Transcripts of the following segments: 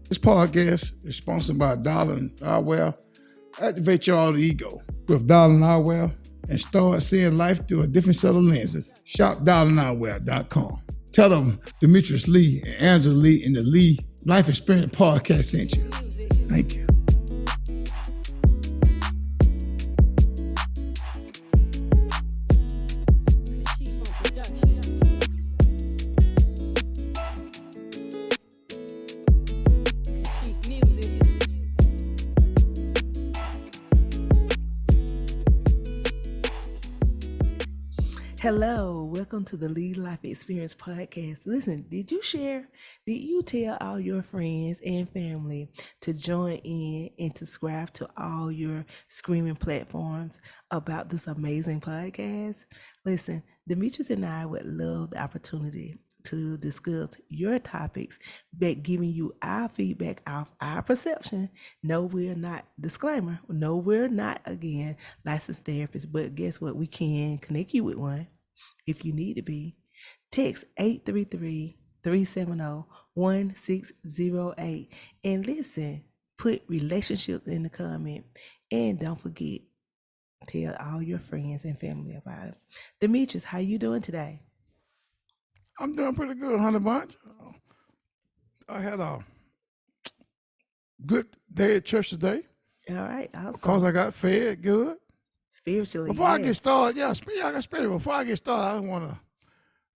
This podcast is sponsored by Darling Eyewear. Activate your alter ego with Darling Eyewear and start seeing life through a different set of lenses. Shop darlingeyewear.com. Tell them Demetrius Lee and Angela Lee in the Lee Life Experience Podcast sent you. Thank you. Hello, welcome to the Lead Life Experience Podcast. Listen, did you tell all your friends and family to join in and subscribe to all your streaming platforms about this amazing podcast? Listen, Demetrius and I would love the opportunity to discuss your topics, but giving you our feedback of our perception. No, we're not, disclaimer, no, we're not, again, licensed therapists, but guess what? We can connect you with one if you need to be. Text 833-370-1608. And listen, put relationships in the comment. And don't forget, tell all your friends and family about it. Demetrius, how you doing today? I'm doing pretty good, Honey Bunch. I had a good day at church today. All right, awesome. Because I got fed good. Spiritually, Before I get started, I got spirit. Before I get started,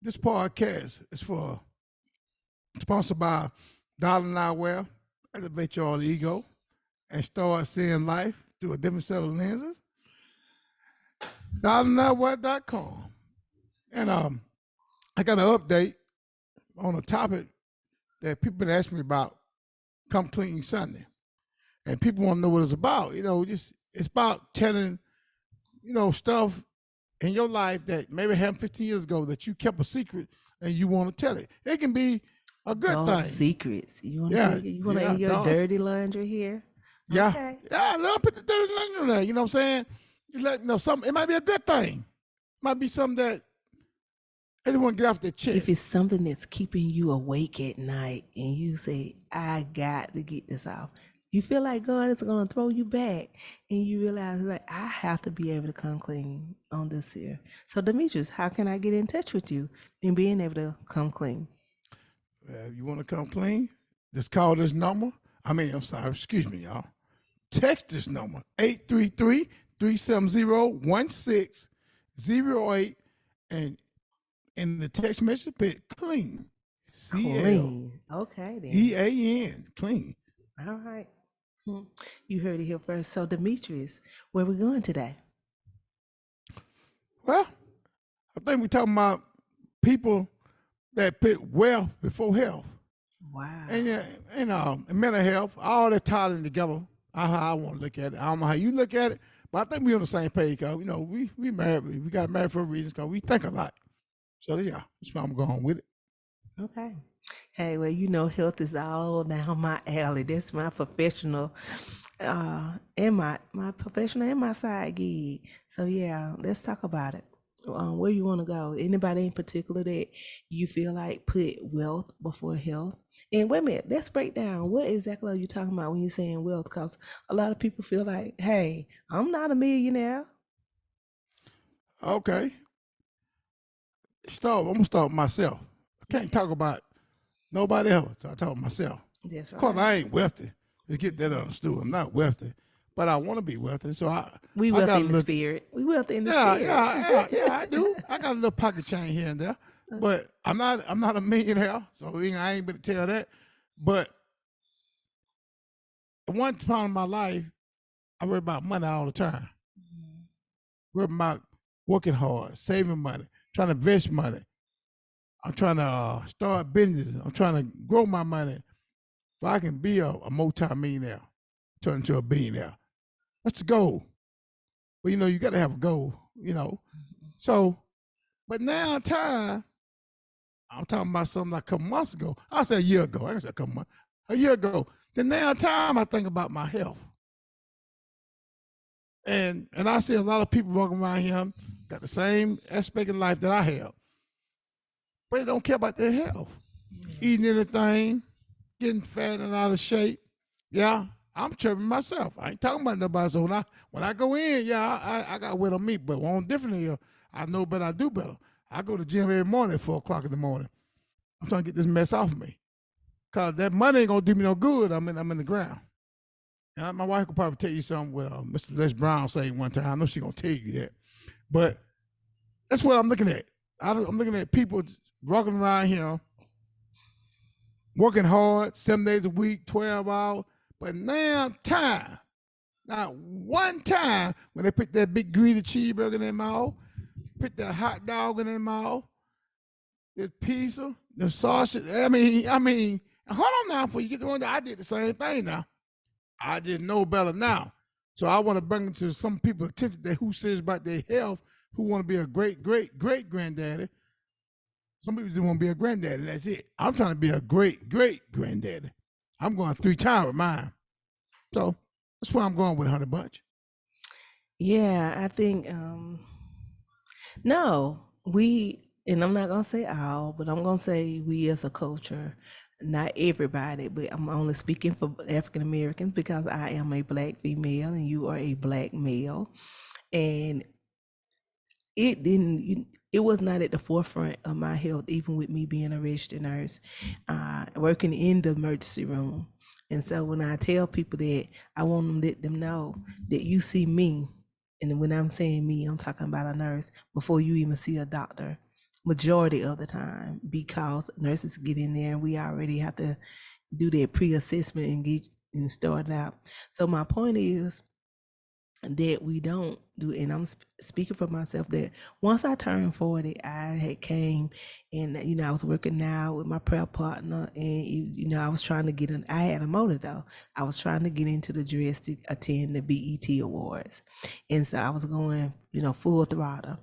this podcast is sponsored by Darling Eyewear. Elevate your alter ego and start seeing life through a different set of lenses. DarlingEyewear.com. And I got an update on a topic that people been asking me about, Come Clean Sunday. And people want to know what it's about. It's about telling, stuff in your life that maybe happened 15 years ago that you kept a secret and you want to tell it. It can be a good thing. Secrets. You want to air your dirty laundry here? Yeah. Okay. Yeah, let them put the dirty laundry in there. You know what I'm saying? You let something, it might be a good thing. It might be something that they want to get off their chest. If it's something that's keeping you awake at night and you say, I got to get this off, you feel like God is going to throw you back and you realize, like, I have to be able to come clean on this here. So, Demetrius, how can I get in touch with you in being able to come clean? If you want to come clean, just call this number. Excuse me, y'all. Text this number, 833-370-1608, and in the text message, put clean. Clean. Okay, then. E-A-N, clean. All right. You heard it here first. So, Demetrius, where we going today? Well, I think we're talking about people that put wealth before health. Wow. And mental health, all that tied in together. How I want to look at it. I don't know how you look at it, but I think we're on the same page, because, we married. We got married for a reason, because we think a lot. So, yeah, that's why I'm going with it. Okay. Hey, well, health is all down my alley. That's my professional, and my professional and my side gig. So yeah, let's talk about it. Where you want to go? Anybody in particular that you feel like put wealth before health? And wait a minute, let's break down what exactly are you talking about when you're saying wealth? Because a lot of people feel like, hey, I'm not a millionaire. Okay. I'm gonna start with myself. I can't talk about nobody else. I talk about myself. That's right. Of course, I ain't wealthy. Let's get that understood. I'm not wealthy, but I want to be wealthy. So we wealthy in the spirit. We wealthy in the spirit. Yeah, I do. I got a little pocket change here and there, but I'm not a millionaire. So I ain't gonna tell that. But at one time in my life, I worry about money all the time. Worry about working hard, saving money, trying to invest money. I'm trying to start business. I'm trying to grow my money so I can be a multi-millionaire, turn into a billionaire. That's the goal. But, you got to have a goal, So, but now I'm talking about something like a couple months ago. I said a year ago. I said a couple months. A year ago. Then now I think about my health. And I see a lot of people walking around here got the same aspect of life that I have, but they don't care about their health. Eating anything, getting fat and out of shape, yeah, I'm tripping myself. I ain't talking about nobody. So when I go in, yeah, I got weight on me, but one different here, I know better, I do better. I go to the gym every morning at 4 o'clock in the morning. I'm trying to get this mess off of me. Cause that money ain't gonna do me no good. I'm in the ground. And my wife could probably tell you something what Mr. Les Brown said one time. I know she's gonna tell you that. But that's what I'm looking at. I'm looking at people walking around here, working hard, 7 days a week, 12 hours, but now time. Not one time when they put that big greedy cheeseburger in their mouth, put that hot dog in their mouth, the pizza, the sausage. I mean, hold on now before you get the one that I did the same thing now. I just know better now. So I want to bring it to some people's attention that who says about their health, who want to be a great, great, great granddaddy. Some people just want to be a granddaddy. That's it. I'm trying to be a great, great granddaddy. I'm going 3 times with mine. So that's where I'm going with Honey Bunch. Yeah, I think no, we, and I'm not gonna say all, but I'm gonna say we as a culture, not everybody, but I'm only speaking for African Americans because I am a black female and you are a black male. And it didn't it was not at the forefront of my health, even with me being a registered nurse, working in the emergency room. And so when I tell people that, I want them to let them know that you see me, and when I'm saying me, I'm talking about a nurse, before you even see a doctor, majority of the time, because nurses get in there and we already have to do their pre-assessment and get and start out. So my point is that we don't do, and I'm speaking for myself, that once I turned 40, I had came and I was working now with my prep partner, and I was trying to get in. I had a motive though. I was trying to get into the dress to attend the BET Awards, and so I was going full throttle.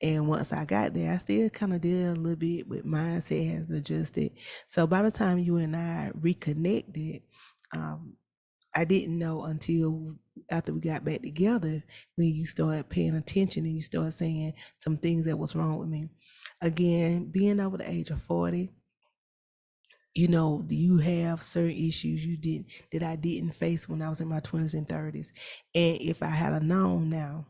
And once I got there, I still kind of did a little bit, but mindset has adjusted. So by the time you and I reconnected, I didn't know until after we got back together, when you started paying attention and you started saying some things that was wrong with me. Again, being over the age of 40, you have certain issues you didn't that I didn't face when I was in my 20s and 30s. And if I had known now,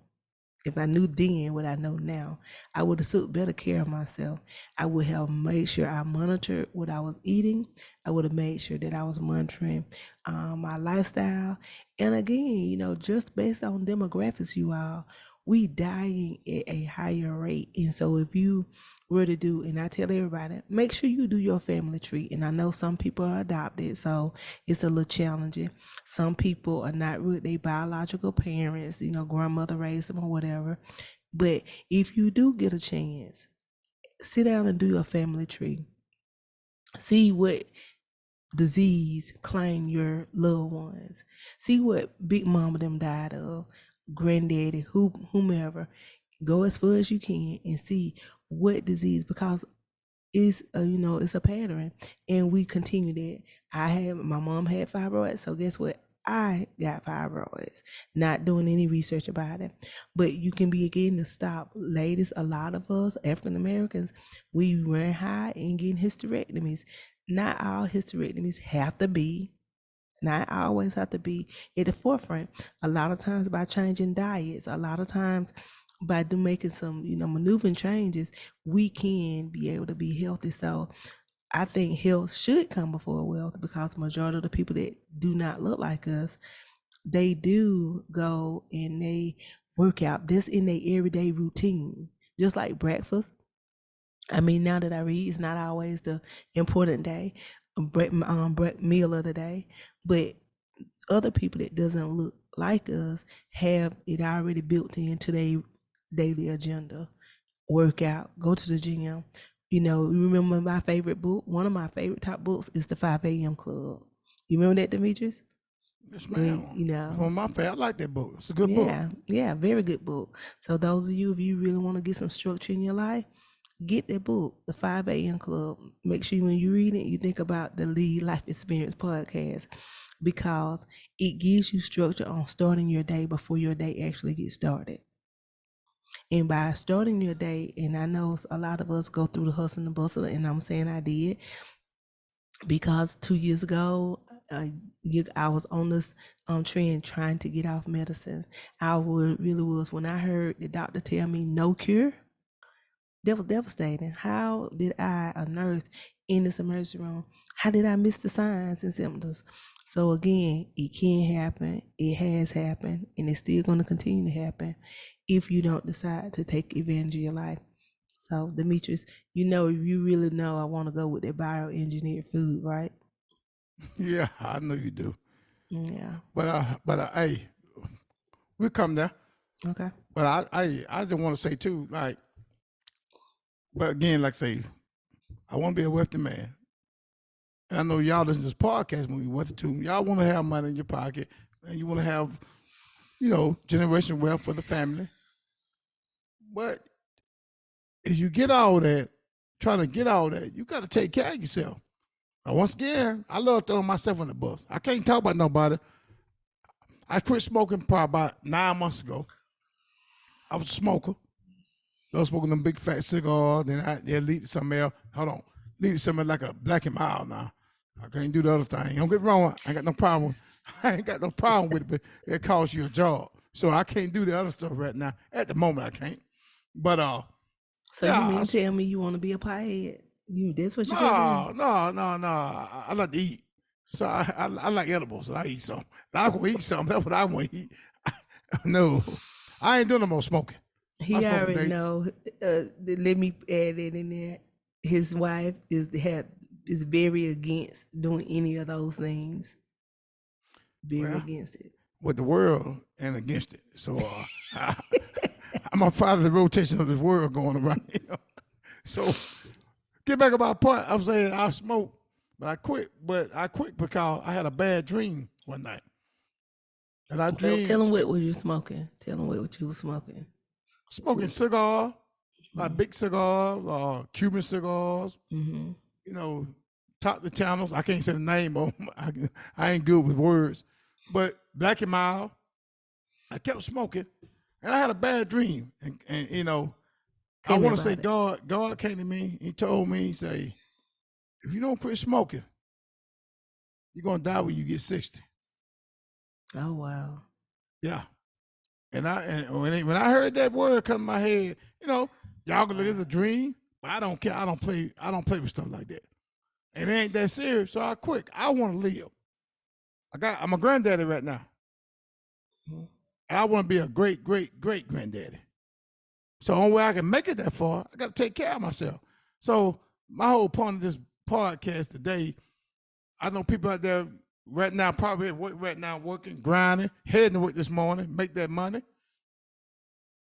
if I knew then what I know now, I would have took better care of myself. I would have made sure I monitored what I was eating. I would have made sure that I was monitoring my lifestyle. And again, just based on demographics, you all, we dying at a higher rate. And so if you were to do, and I tell everybody, make sure you do your family tree. And I know some people are adopted, so it's a little challenging. Some people are not with their biological parents, grandmother raised them or whatever. But if you do get a chance, sit down and do your family tree. See what disease claim your loved ones. See what big mama them died of, granddaddy, whomever. Go as far as you can and see what disease, because it's a pattern, and we continue that. My mom had fibroids, so guess what? I got fibroids. Not doing any research about it, but you can be getting to stop. Ladies, a lot of us African Americans, we run high and getting hysterectomies. Not all hysterectomies have to be, not always have to be at the forefront. A lot of times by changing diets, a lot of times by making some, maneuvering changes, we can be able to be healthy. So I think health should come before wealth, because majority of the people that do not look like us, they do go and they work out. This in their everyday routine, just like breakfast. I mean, now that I read, it's not always the important day, meal of the day, but other people that doesn't look like us have it already built into their daily agenda. Work out, go to the gym. You remember my favorite book? One of my favorite top books is the 5 a.m. Club. You remember that, Demetrius? Yes, When, ma'am. From my favorite, I like that book. It's a good book. yeah, very good book. So those of you, if you really want to get some structure in your life, get that book, The 5 a.m. Club. Make sure when you read it, you think about the Lead Life Experience podcast, because it gives you structure on starting your day before your day actually gets started. And by starting your day, and I know a lot of us go through the hustle and the bustle, and I'm saying I did, because 2 years ago, I was on this trend trying to get off medicine. Really was when I heard the doctor tell me no cure. That was devastating. How did I, a nurse in this emergency room, how did I miss the signs and symptoms? So again, it can happen. It has happened, and it's still going to continue to happen if you don't decide to take advantage of your life. So, Demetrius, you know, if you really know, I want to go with that bioengineered food, right? Yeah, I know you do. Yeah. Hey, we come there. Okay. But I just want to say too, like, but again, like I say, I want to be a wealthy man. And I know y'all listen to this podcast when you wealthy too. Y'all want to have money in your pocket, and you want to have, generation wealth for the family. But if you get all that, trying to get all that, you got to take care of yourself. Now, once again, I love throwing myself on the bus. I can't talk about nobody. I quit smoking probably about 9 months ago. I was a smoker. I was smoking them big fat cigars. Then I lead to something else. Hold on. Lead to something like a Black and Mild now. I can't do the other thing. Don't get me wrong. I ain't got no problem. I ain't got no problem with it, but it costs you a job. So I can't do the other stuff right now. At the moment, I can't. But So you yeah, mean to tell me you want to be a piehead? That's what you're telling me? no. I like to eat. So I like edibles. So I eat some. I want to eat something. That's what I want to eat. No, I ain't doing no more smoking. I He smoke a already day. know. Let me add it in there. His wife is very against doing any of those things. Very Well, against it. with the world and against it. So I, I'm a part of the rotation of this world going around. So get back about point. I'm saying I smoke, but I quit. But I quit because I had a bad dream one night, and I Well, tell dreamed him what were you smoking. Tell him what you were smoking. smoking cigar, like big cigars, Cuban cigars. Mm-hmm. You know, top the channels. I can't say the name of them. I ain't good with words, but Black and Mild. I kept smoking, and I had a bad dream, and I Tell me want to say about it. God came to me. He told me, he say, if you don't quit smoking, you're gonna die when you get 60. Oh wow. Yeah. And when I heard that word come to my head, y'all can look at the dream, but I don't care. I don't play with stuff like that. And it ain't that serious, so I quit. I want to live. I'm a granddaddy right now. Mhm. And I want to be a great, great, great granddaddy. So the only way I can make it that far, I gotta take care of myself. So my whole point of this podcast today, I know people out there right now, probably at work right now, working, grinding, heading to work this morning, make that money.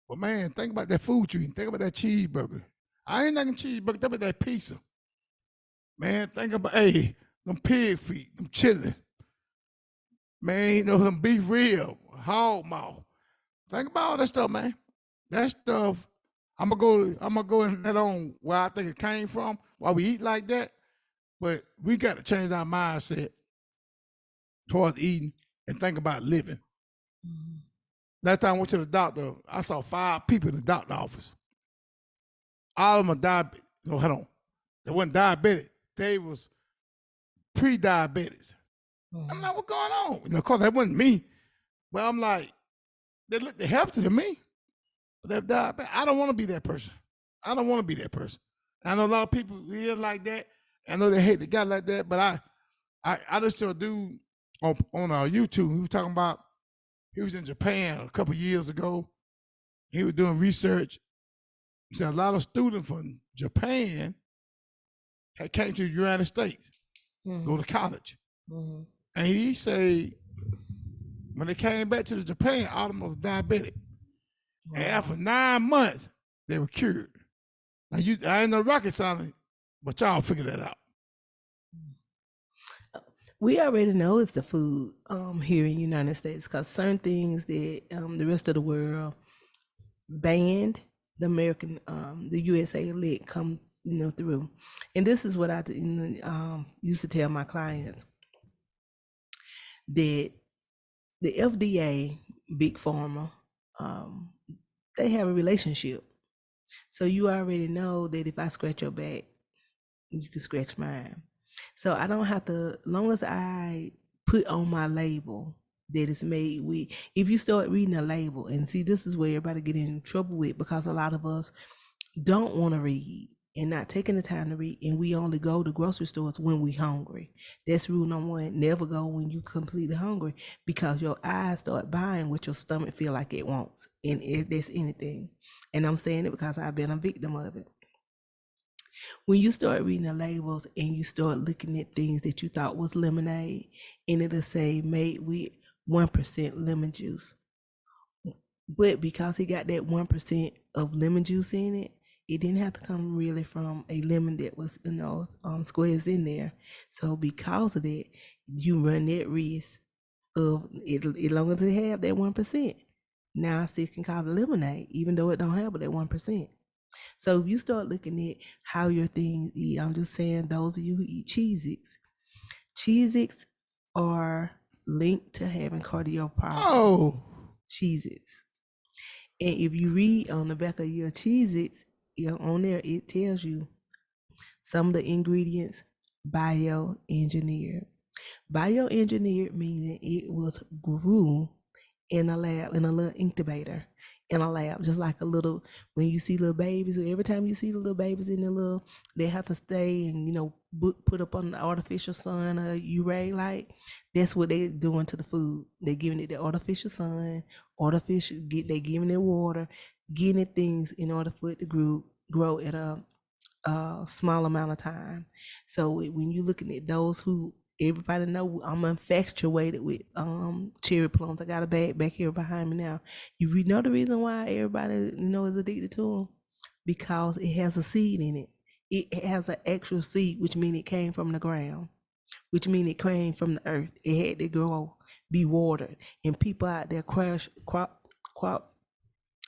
But man, think about that food you eat. Think about that cheeseburger. I ain't knocking cheeseburger. Think about that pizza. Man, think about, hey, them pig feet, them chili. Man, them beef rib, hog mouth. Think about all that stuff, man. That stuff, I'm gonna go in that on where I think it came from, why we eat like that. But we got to change our mindset towards eating and think about living. Mhm. Last time I went to the doctor, I saw 5 people in the doctor office. All of them are diabetic. No, hold on. They wasn't diabetic. They was pre-diabetics. I'm Mhm. like, what's going on? Of course, that wasn't me. But I'm like, they looked healthy to me. But they're diabetic. I don't want to be that person. I don't want to be that person. I know a lot of people here like that. I know they hate the guy like that, but I just saw a dude on YouTube. He was talking about he was in Japan a couple years ago. He was doing research. He said a lot of students from Japan had came to the United States, go Mhm. to college. Mhm. And he said when they came back to the Japan, all of them was diabetic. And after Wow. 9 months, they were cured. Now I ain't no rocket scientist, but y'all figure that out. We already know it's the food here in the United States because certain things that the rest of the world banned, the USA let come through. And this is what I used to tell my clients that the FDA, big pharma, um, they have a relationship. So you already know that if I scratch your back, you can scratch mine. So I don't have to, long as I put on my label that it's made with, if you start reading a label, and see, this is where everybody get in trouble with, because a lot of us don't want to read and not taking the time to read, and we only go to grocery stores when we hungry. That's rule number one. Never go when you completely hungry, because your eyes start buying what your stomach feel like it wants, and that's anything. And I'm saying it because I've been a victim of it. When you start reading the labels and you start looking at things that you thought was lemonade, and it'll say made with 1% lemon juice, but because it got that 1% of lemon juice in it, it didn't have to come really from a lemon that was, squeezed in there. So because of that, you run that risk of it, as long as it have that 1%. Now I still can call it lemonade, even though it don't have that 1%. So if you start looking at how your things eat, I'm just saying, those of you who eat Cheez-Its are linked to having cardio problems. Oh, Cheez-Its. And if you read on the back of your Cheez-Its, on there, it tells you some of the ingredients bioengineered. Bioengineered meaning it was grew in a lab, in a little incubator, in a lab, just like a little, when you see little babies, every time you see the little babies in the little, they have to stay and, put up on the artificial sun or UV light. That's what they're doing to the food. They're giving it the artificial sun, they giving it water, getting it things in order for it to grow at a small amount of time. So when you're looking at those who, everybody know I'm infatuated with cherry plums. I got a bag back here behind me now. You know the reason why everybody is addicted to them? Because it has a seed in it. It has an actual seed, which means it came from the ground, which means it came from the earth. It had to grow, be watered, and people out there crop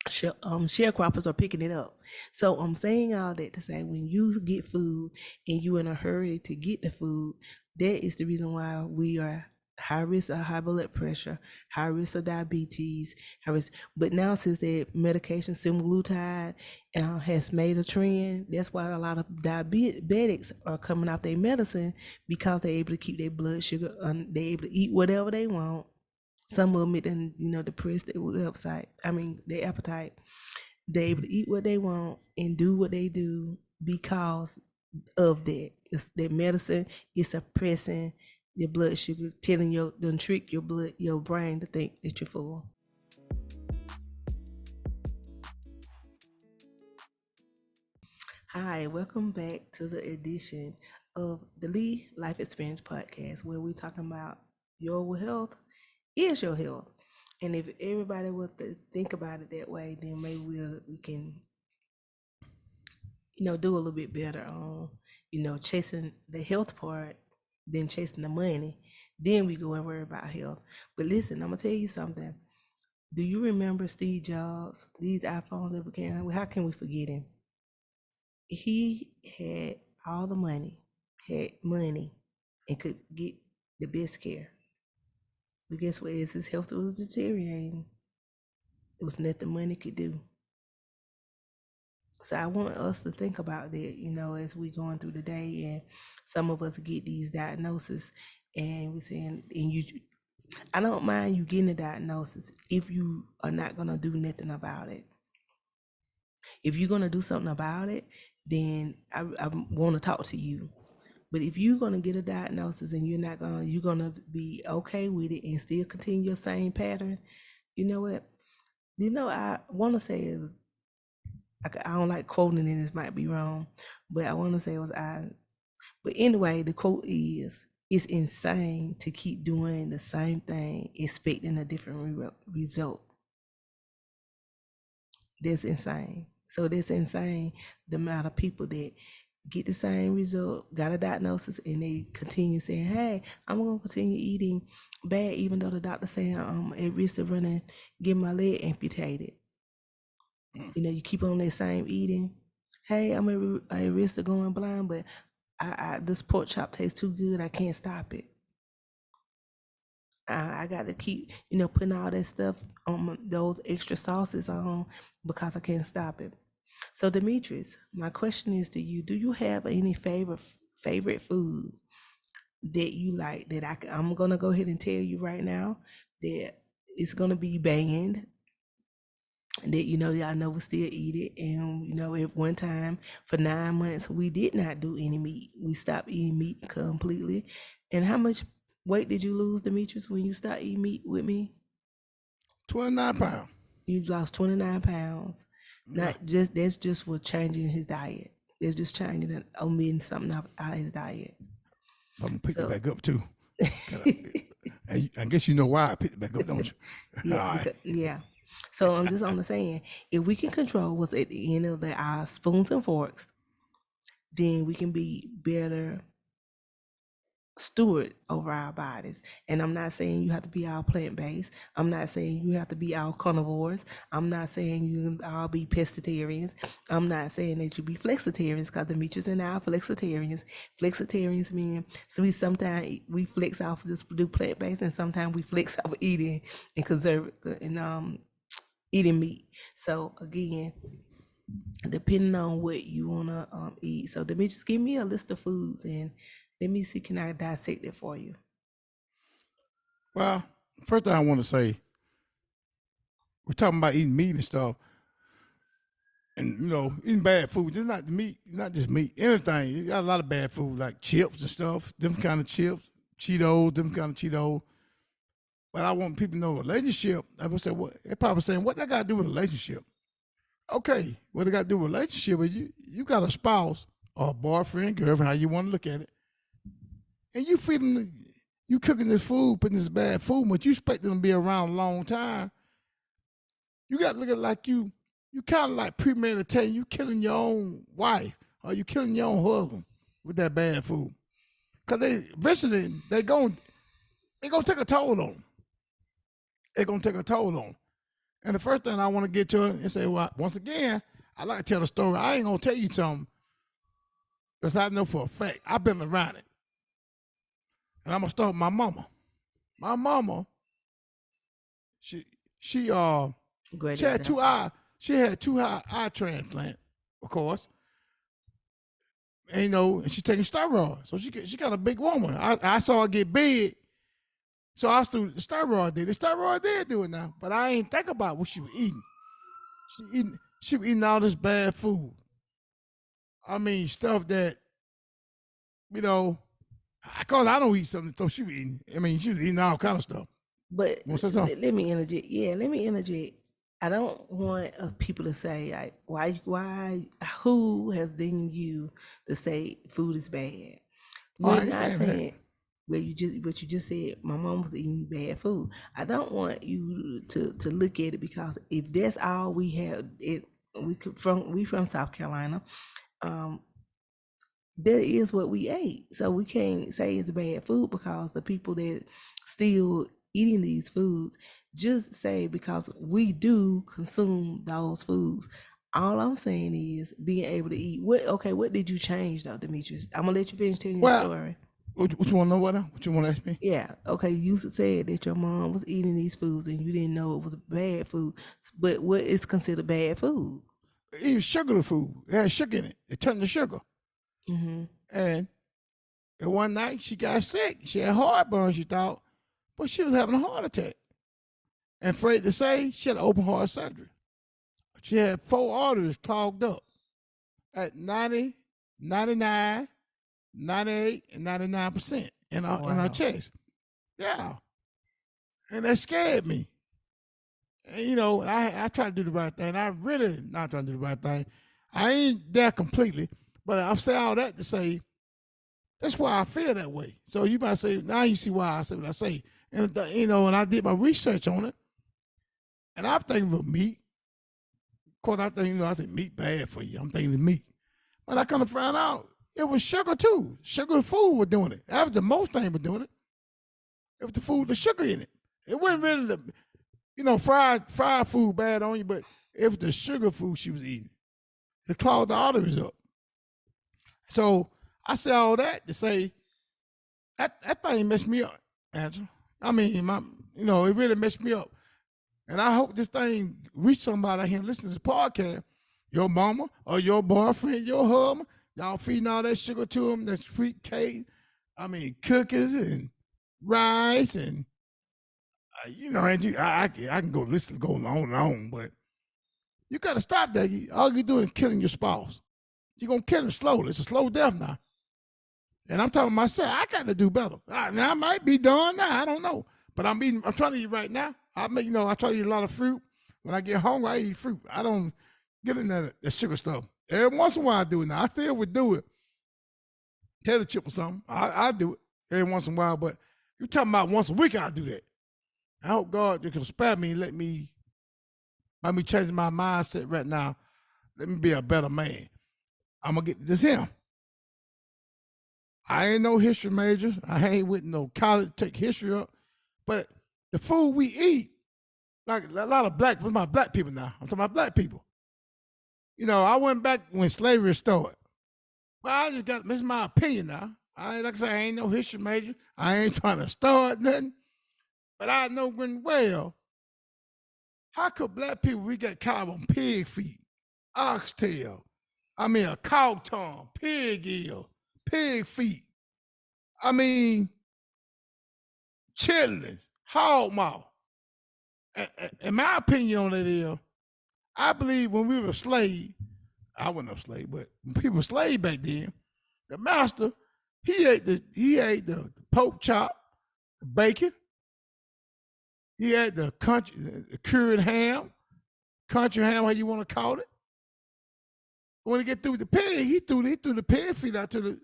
sharecroppers are picking it up. So I'm saying all that to say, when you get food and you in a hurry to get the food, that is the reason why we are high risk of high blood pressure, high risk of diabetes, high risk. But now since the medication semaglutide has made a trend, that's why a lot of diabetics are coming off their medicine, because they're able to keep their blood sugar, they're able to eat whatever they want. Some of them, it then, depress their website. I mean, their appetite. They're able to eat what they want and do what they do because of that. That medicine is suppressing your blood sugar, telling trick your brain to think that you're full. Hi, welcome back to the edition of the Lee Life Experience Podcast, where we're talking about your health is your health. And if everybody would think about it that way, then maybe we can, do a little bit better on, chasing the health part than chasing the money. Then we go and worry about health. But listen, I'm gonna tell you something. Do you remember Steve Jobs? These iPhones that we can, how can we forget him? He had all the money, and could get the best care. But guess what? As his health was deteriorating, it was nothing money could do. So I want us to think about that, as we going through the day, and some of us get these diagnoses, and we're saying, I don't mind you getting a diagnosis if you are not gonna do nothing about it. If you're gonna do something about it, then I want to talk to you. But if you're gonna get a diagnosis and you're gonna be okay with it and still continue your same pattern, you know what? I want to say it was, I don't like quoting, and this might be wrong, but I want to say it was I. But anyway, the quote is, "It's insane to keep doing the same thing, expecting a different result." That's insane. So that's insane, the amount of people that get the same result, got a diagnosis, and they continue saying, "Hey, I'm gonna continue eating bad," even though the doctor saying I'm at risk of getting my leg amputated. You keep on that same eating. Hey, I'm at risk of going blind, but this pork chop tastes too good. I can't stop it. I got to keep, putting all that stuff on those extra sauces on, because I can't stop it. So, Demetrius, my question is to you: do you have any favorite food that you like that I'm gonna go ahead and tell you right now that it's gonna be banned. That y'all know we still eat it, and at one time for 9 months we did not do any meat. We stopped eating meat completely. And how much weight did you lose, Demetrius, when you stopped eating meat with me? 29 pounds. You lost 29 pounds. Yeah. Not just That's just for changing his diet. It's just changing and omitting something out of his diet. I'm gonna pick it So back up too. I guess you know why I picked it back up, don't you? yeah, All right. yeah. So I'm just only saying, if we can control what's at the end of our spoons and forks, then we can be better steward over our bodies. And I'm not saying you have to be all plant-based. I'm not saying you have to be all carnivores. I'm not saying you can all be pescatarians. I'm not saying that you be flexitarians, because the Demetrius and I are flexitarians. Flexitarians mean, so we sometimes we flex off just do plant-based, and sometimes we flex off eating and eating meat. So again, depending on what you want to eat. So Demetrius, give me a list of foods and let me see, can I dissect it for you? Well, first thing I want to say, we're talking about eating meat and stuff, and eating bad food. Just not the meat, not just meat. Anything. You got a lot of bad food like chips and stuff, different kind of chips, Cheetos, different kind of Cheetos. But I want people to know relationship. I would say, what they're probably saying, what that got to do with relationship? Okay, what it got to do with relationship is you got a spouse or a boyfriend, girlfriend, how you want to look at it, and you feeding, you cooking this food, putting this bad food, but you expect them to be around a long time. You got to look at it like you kind of like premeditating. You killing your own wife or you killing your own husband with that bad food, because they eventually they're gonna take a toll on them. They're gonna take a toll on them. And the first thing I want to get to it and say, well, once again, I like to tell the story. I ain't gonna tell you something because I know for a fact I've been around it. And I'm gonna start with my mama. My mama, she Great she had example. she had two eye transplant, of course. And and she's taking steroids. So she got a big woman. I saw her get big. So I stood the steroid did. The steroid did do it now. But I ain't think about what she was eating. She was eating all this bad food. I mean, stuff that, cause I don't eat something, so she was eating. I mean, she was eating all kind of stuff. But Want to say something? let me interject. Yeah, let me interject. I don't want people to say like, why, who has deemed you to say food is bad? Oh, I We're ain't not saying that. saying what you just said. My mom was eating bad food. I don't want you to look at it, because if that's all we have, we from South Carolina. Um, that is what we ate. So we can't say it's bad food, because the people that still eating these foods just say because we do consume those foods. All I'm saying is being able to eat. What did you change though, Demetrius? I'm gonna let you finish telling your Well, story. what you want to know? What you want to ask me? Yeah, okay. You said that your mom was eating these foods and you didn't know it was bad food. But what is considered bad food? Even sugar the food. It had sugar in it. It turned to sugar. Mm-hmm. And one night she got sick. She had heartburn, she thought, but she was having a heart attack. And afraid to say, she had open heart surgery. She had 4 arteries clogged up at 90, 99, 98, and 99% in our Wow. chest. Yeah. And that scared me. And, I try to do the right thing. I really not trying to do the right thing. I ain't there completely, but I've said all that to say that's why I feel that way. So you might say, now you see why I say what I say. And, and I did my research on it, and I'm thinking of meat. Of course, I think, I said meat bad for you. I'm thinking of meat. But I kind of found out it was sugar too. Sugar food was doing it. That was the most thing was doing it. It was the food, the sugar in it. It wasn't really fried food bad on you, but it was the sugar food she was eating. It clogged the arteries up. So I say all that to say that thing messed me up, Angela. I mean, it really messed me up. And I hope this thing reach somebody out here listening to this podcast. Your mama or your boyfriend, your husband, y'all feeding all that sugar to them, that sweet cake, I mean, cookies and rice and and I can go listen, go on and on, but you got to stop that. All you're doing is killing your spouse. You're gonna kill him slowly. It's a slow death now. And I'm talking myself. I got to do better. Now I might be done now. I don't know, but I'm trying to eat right now. I try to eat a lot of fruit. When I get hungry, I eat fruit. I don't get in that sugar stuff. Every once in a while, I do it. Now I still would do it. Tater chip or something. I do it every once in a while, but you're talking about once a week. I do that. I hope God you can spare me and let me, by me changing my mindset right now, let me be a better man. I'm gonna get this him. I ain't no history major. I ain't with no college to take history up. But the food we eat, like a lot of with my black people now. I'm talking about black people. I went back when slavery started. Well, I just got this is my opinion now. Like I say, I ain't no history major. I ain't trying to start nothing. But I know when well, how could black people we get caught on pig feet, oxtail, a cow tongue, pig ear, pig feet. I mean, chitlins, hog mouth. In my opinion on that is, I believe when we were slaves, I wasn't a slave, but when people were slaves back then, the master, he ate the pork chop, the bacon, he ate the cured ham, country ham, how you want to call it. When he get through with the pig, he threw the pig feet out to the,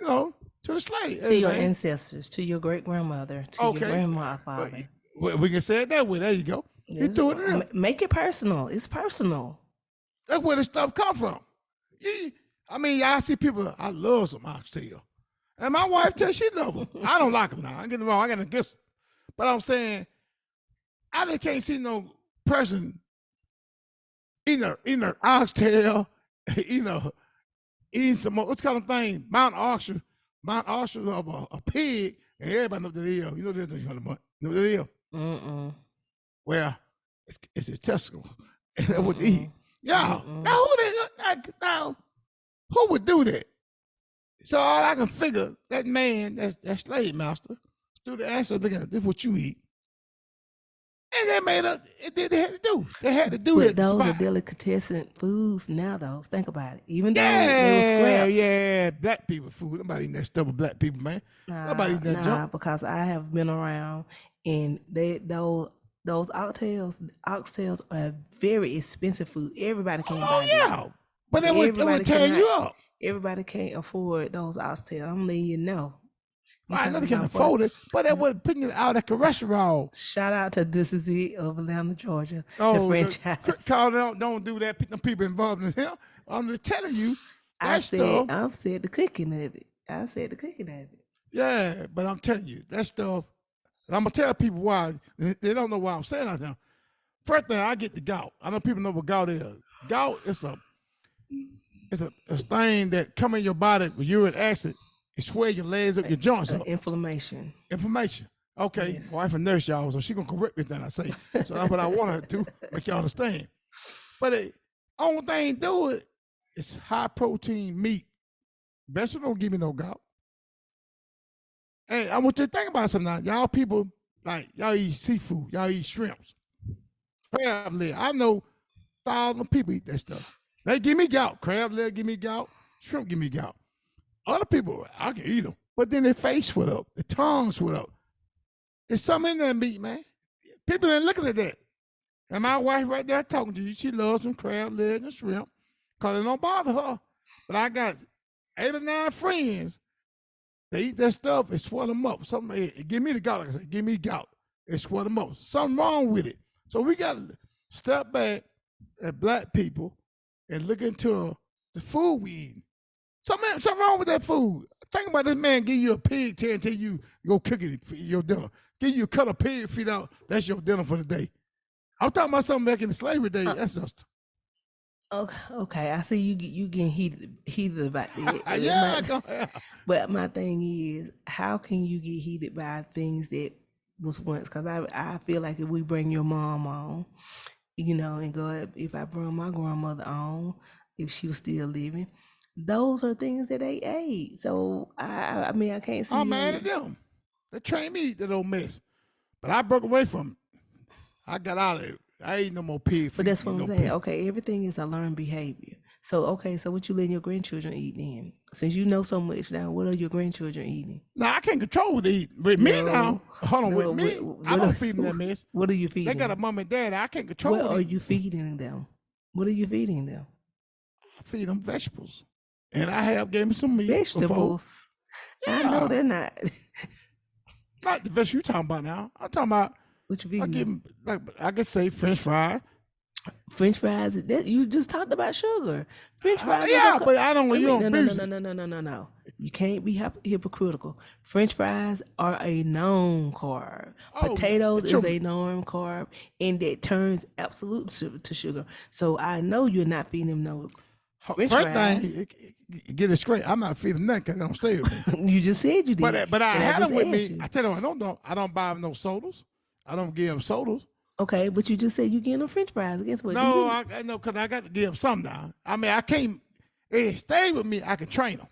to the slave. To your ancestors, to your great grandmother, to your grandfather. We can say it that way. There you go. He threw it in. Make it personal. It's personal. That's where the stuff come from. I see people, I love some oxtail. And my wife tells she love them. I don't like them now. I get it wrong. I got to guess. But I'm saying, I just can't see no person eating an oxtail, eating some, what's kind of thing, Mount Auction of a pig, and everybody know what that is. You know what that is? Mm-mm. Well, it's his testicles. That's what they eat. Yeah. Now, who would do that? So all I can figure, that man, that slave master, threw the answer, look at this is what you eat. And they made they had to do. They had to do it. But those are delicatessen foods now, though. Think about it. Even though they were scraps. Yeah, black people food. Nobody eating that stuff with black people, man. Nobody eating that junk. Because I have been around, and those oxtails are very expensive food. Everybody can't buy them. But it would tear you up. Everybody can't afford those oxtails. I'm letting you know. I know they can afford it, but that wasn't putting it out at the restaurant. Shout out to This Is It of Atlanta, Georgia. The franchise. Don't do that. The people involved in him. I'm just telling you. I said the cooking of it. Yeah, but I'm telling you, that stuff, I'm going to tell people why. They don't know why I'm saying that now. First thing, I get the gout. I know people know what gout is. Gout is a thing that come in your body with uric acid. It swell your legs up, your joints up. Inflammation. Okay. Yes. Wife a nurse, y'all, so she gonna correct me then I say. So that's what I want her to make y'all understand. But the only thing do it is high protein meat. Vegetable don't give me no gout. Hey, I want you to think about something now. Y'all people, like, y'all eat seafood. Y'all eat shrimps. Crab leg. I know thousands of people eat that stuff. They give me gout. Crab leg give me gout. Shrimp give me gout. Other people, I can eat them, but then their face swell up, the tongue swell up. There's something in that meat, man. People ain't looking at that. And my wife right there talking to you, she loves some crab legs and shrimp because it don't bother her. But I got 8 or 9 friends, they eat that stuff, it swell them up. It give me the gout, like I said, give me gout. It swell them up. Something wrong with it. So we got to step back at black people and look into the food we eat. Something wrong with that food. Think about this man give you a pig tail until you go cook it for your dinner. Give you a cut of pig feet out. That's your dinner for the day. I'm talking about something back in the slavery days. That's just. Okay. I see you getting heated about that. Yeah. But my thing is, how can you get heated by things that was once? Because I feel like if we bring your mom on, and go, if I bring my grandmother on, if she was still living, those are things that they ate. So I mean, I can't see I'm mad you. at them. They trained me to eat that old mess. But I broke away from it. I got out of it. I ain't no more pig But feet, that's what eat I'm no saying. pig. Okay, everything is a learned behavior. So okay, so what you letting your grandchildren eat then? Since you know so much now, what are your grandchildren eating? Now I can't control what they eat. With me now, No, hold on, with no. me, I What don't are feed them that mess. what are you They got feeding a them? mom and dad. I can't control What what are they you feeding them? What are you feeding them? I feed them vegetables. And I have gave them some meat before. Vegetables. I know Yeah. they're not. Not the vegetables you talking about now. I'm talking about What you I feeding give them? them like I could say French fries. French fries. That you just talked about sugar. French fries are Yeah, the. but I don't Wait a you minute. don't No, no, no, abuse no, it. no, no, no, no, no. You can't be hypocritical. French fries are a known carb. Oh, Potatoes is children. a known carb, and that turns absolute to sugar. So I know you're not feeding them no French First thing, fries. get it straight. I'm not feeding nothing because they don't stay with me. You just said you did, But I but I had just them with asked me. you. I tell them I don't buy them no sodas. I don't give them sodas. Okay, but you just said you getting them French fries. Guess what? Do No, you I know because I got to give them something now. I mean, I can't. They stay with me. I can train them.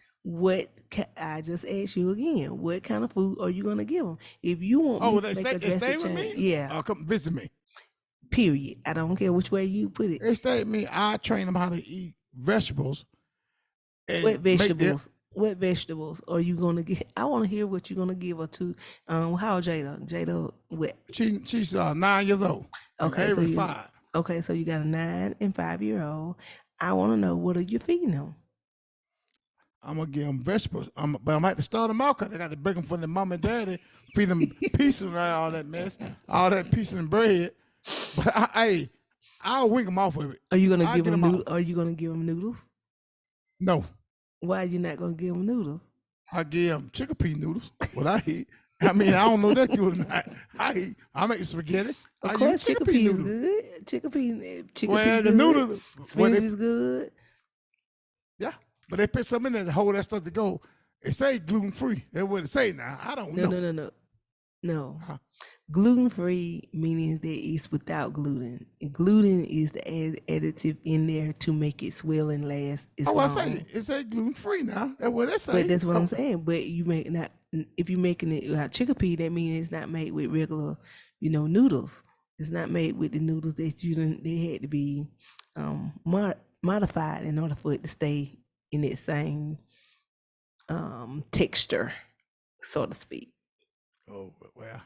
I just asked you again? What kind of food are you gonna give them? If you want Oh, me to make a they stay drastic with change, me. yeah. Come visit me. Period. I don't care which way you put it. They stay with me. I train them how to eat vegetables What and make them. vegetables? What vegetables are you gonna get? I want to hear what you're gonna give her to. How old Jada? Jada, what? She's 9 years old and Okay, so Avery you. 5. Okay, so you got a 9 and 5 year old. I want to know what are you feeding them? I'm gonna give them vegetables. But I'm gonna have to start them out because I got to break them from the mom and daddy, feed them pieces and all that mess, all that pieces and bread. But I'll wing them off of it. Are you gonna I'll give get them them off. noodle? Are you gonna give them noodles? No, Why are you not gonna give them noodles? I give them chickpea noodles. What I eat. I mean, I don't know that good or not. I make spaghetti. Of I use course, chickpea chickpea is noodles. good. Chickpea Well, the good. noodles, Spinach is good. yeah, but they put something in there to hold that stuff to go. It say gluten free. That's what it say now. I don't No, know. no, no, no, no. Huh. Gluten free meaning that it's without gluten. Gluten is the additive in there to make it swell and last as Oh, I say long. it say gluten free now. That's what it But say. that's what I'm Oh, saying. But you make not if you're making it without chickpea, that means it's not made with regular, noodles. It's not made with the noodles that you done. They had to be modified in order for it to stay in that same texture, so to speak. oh well,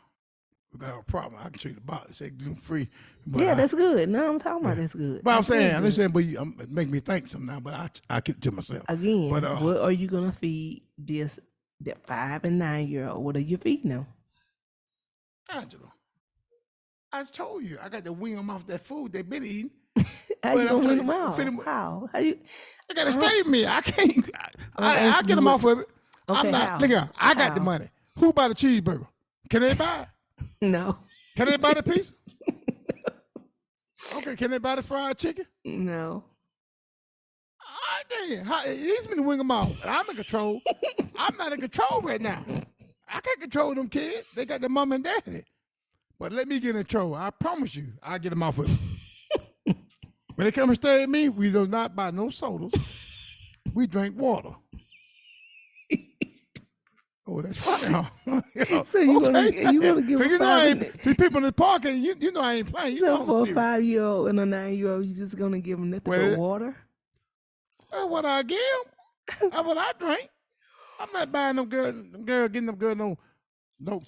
we got a problem. I can show you the box. It say gluten free, but Yeah, that's good. No, I'm talking about yeah. that's good. But I'm That's really saying, good. but it make me think some now. But I keep it to myself. But Again, what are you gonna feed this that 5 and 9 year old? What are you feeding them? Angela, I just told you I got to wing them off that food they've been eating. How you But I'm gonna win trying them to out? fit them. How? How you? They got to How? stay with me. I can't. I'm I asking get you them what. off of it. I'm Okay, not. how? Look here, I got the How? money. Who buy the cheeseburger? Can they buy it? No, Can they buy the pizza? Okay, can they buy the fried chicken? no. I did. He's been wing them off. I'm in control. I'm not in control right now. I can't control them kids. They got their mom and daddy. But let me get in control. I promise you, I'll get them off of it. When they come and stay with me, we do not buy no sodas. We drink water. Oh, that's funny, huh? So you gonna Okay. you gonna give So a you know I five ain't. See people in the park, and you know I ain't playing. You so know I'm for a serious. 5 year old and a 9 year old, you just gonna give them nothing but Well, water? that's what I give. That's what I drink. I'm not buying getting them girl no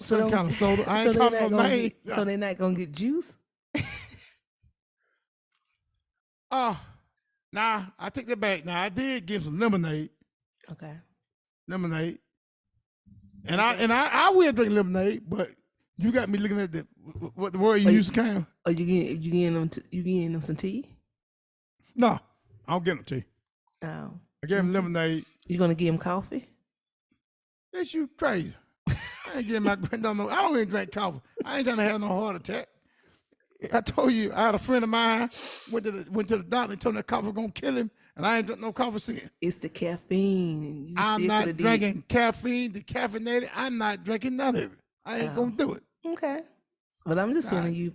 So some kind don't of soda. I so ain't they're calling not no gonna name. get so they're not gonna get juice? Uh nah, I take that back. Now I did give some lemonade. Okay. Lemonade. And Okay. I will drink lemonade, but you got me looking at what the word you Are you, used to kind. are you getting them you getting them some tea? No, I don't get them to you. Oh. I gave him Okay. lemonade. You gonna give them coffee? That's you crazy. I ain't getting my granddaughter no. I don't even drink coffee. I ain't trying to have no heart attack. I told you I had a friend of mine went to the doctor and told him that coffee was gonna kill him, and I ain't drink no coffee since. It's the caffeine. You I'm still could not have did. drinking caffeine, decaffeinated. I'm not drinking none of it. I ain't gonna do it. Okay. Well, I'm just All telling right. you,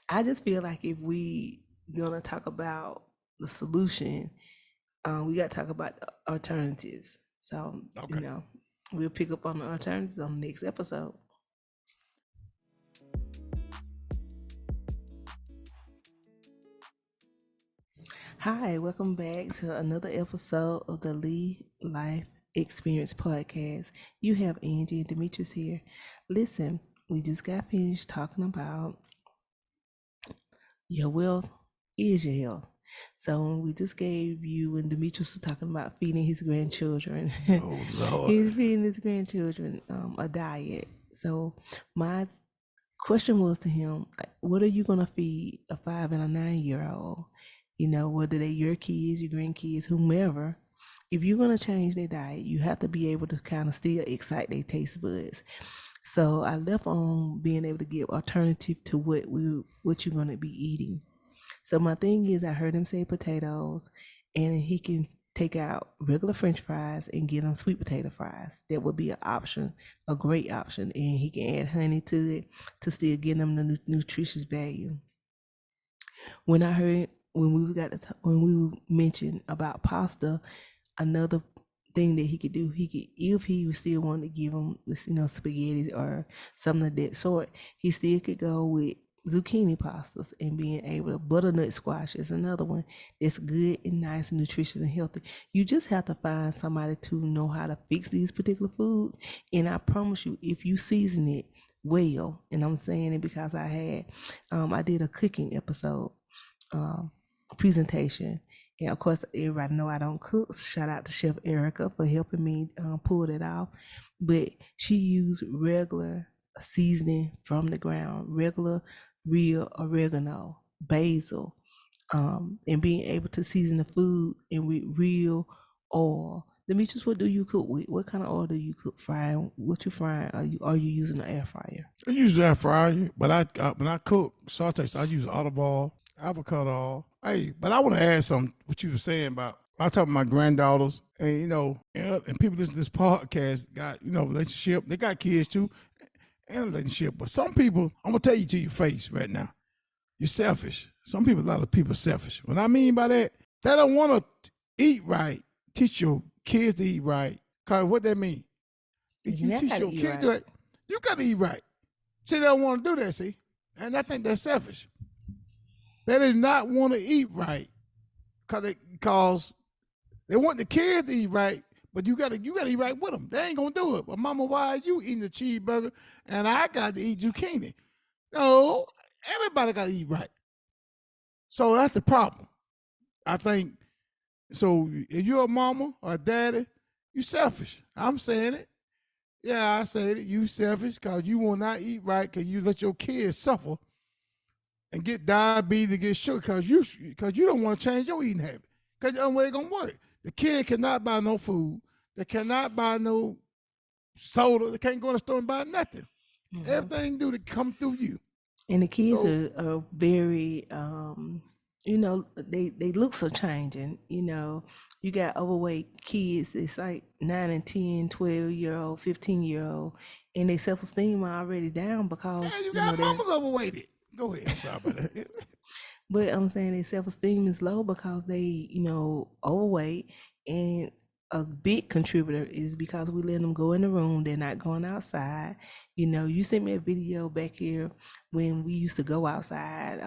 I just feel like if we gonna talk about the solution, we got to talk about alternatives. So, Okay. we'll pick up on the alternatives on the next episode. Hi, welcome back to another episode of the Lee Life Experience Podcast. You have Angie and Demetrius here. Listen, we just got finished talking about your wealth is your health. So we just gave you, and Demetrius was talking about feeding his grandchildren. Oh Lord. He's feeding his grandchildren a diet. So my question was to him, like, what are you gonna feed a 5 and a 9 year old? Whether they're your kids, your grandkids, whomever. If you're gonna change their diet, you have to be able to kind of still excite their taste buds. So I left on being able to give alternative to what you're gonna be eating. So my thing is, I heard him say potatoes, and he can take out regular French fries and get them sweet potato fries. That would be an option, a great option, and he can add honey to it to still give them the nutritious value. When I heard when we mentioned about pasta, another thing that he could do, if he still wanted to give him this, spaghetti or something of that sort, he still could go with zucchini pastas, and being able to butternut squash is another one that's good and nice and nutritious and healthy. You just have to find somebody to know how to fix these particular foods, and I promise you, if you season it well, and I'm saying it because I did a cooking episode, um, presentation. And of course, everybody know I don't cook. Shout out to Chef Erica for helping me pull it off. But she used regular seasoning from the ground, regular real oregano, basil, and being able to season the food and with real oil. Demetrius, what do you cook with? What kind of oil do you cook? Frying? What you frying? Are you using an air fryer? I use air fryer, but when I cook sautés, I use olive oil, avocado oil. Hey, but I want to add something what you were saying about. I talk to my granddaughters, and and people listen to this podcast got relationship. They got kids too, and a relationship. But some people, I'm gonna tell you to your face right now, you're selfish. A lot of people are selfish. What I mean by that, they don't want to eat right. Teach your kids to eat right. Cause what that mean? If you teach your kids right, you gotta eat right. See, they don't want to do that, see? And I think that's selfish. They do not want to eat right because they want the kids to eat right, but you gotta eat right with them. They ain't gonna do it. But mama, why are you eating a cheeseburger and I got to eat zucchini? No, everybody gotta eat right. So that's the problem. I think so. If you're a mama or a daddy, you selfish. I'm saying it. Yeah, I say it. You selfish because you will not eat right because you let your kids suffer and get diabetes and get sugar because you don't want to change your eating habit. Because the only way it's gonna work. The kid cannot buy no food. They cannot buy no soda. They can't go in the store and buy nothing. Mm-hmm. Everything do to come through you. And the kids are very they looks are changing. You got overweight kids. It's like 9 and 10, 12-year-old, 15-year-old, and their self-esteem are already down because you got mamas overweighted. Go ahead. I'm sorry about that. But I'm saying their self-esteem is low because they, overweight. And a big contributor is because we let them go in the room. They're not going outside. You sent me a video back here when we used to go outside,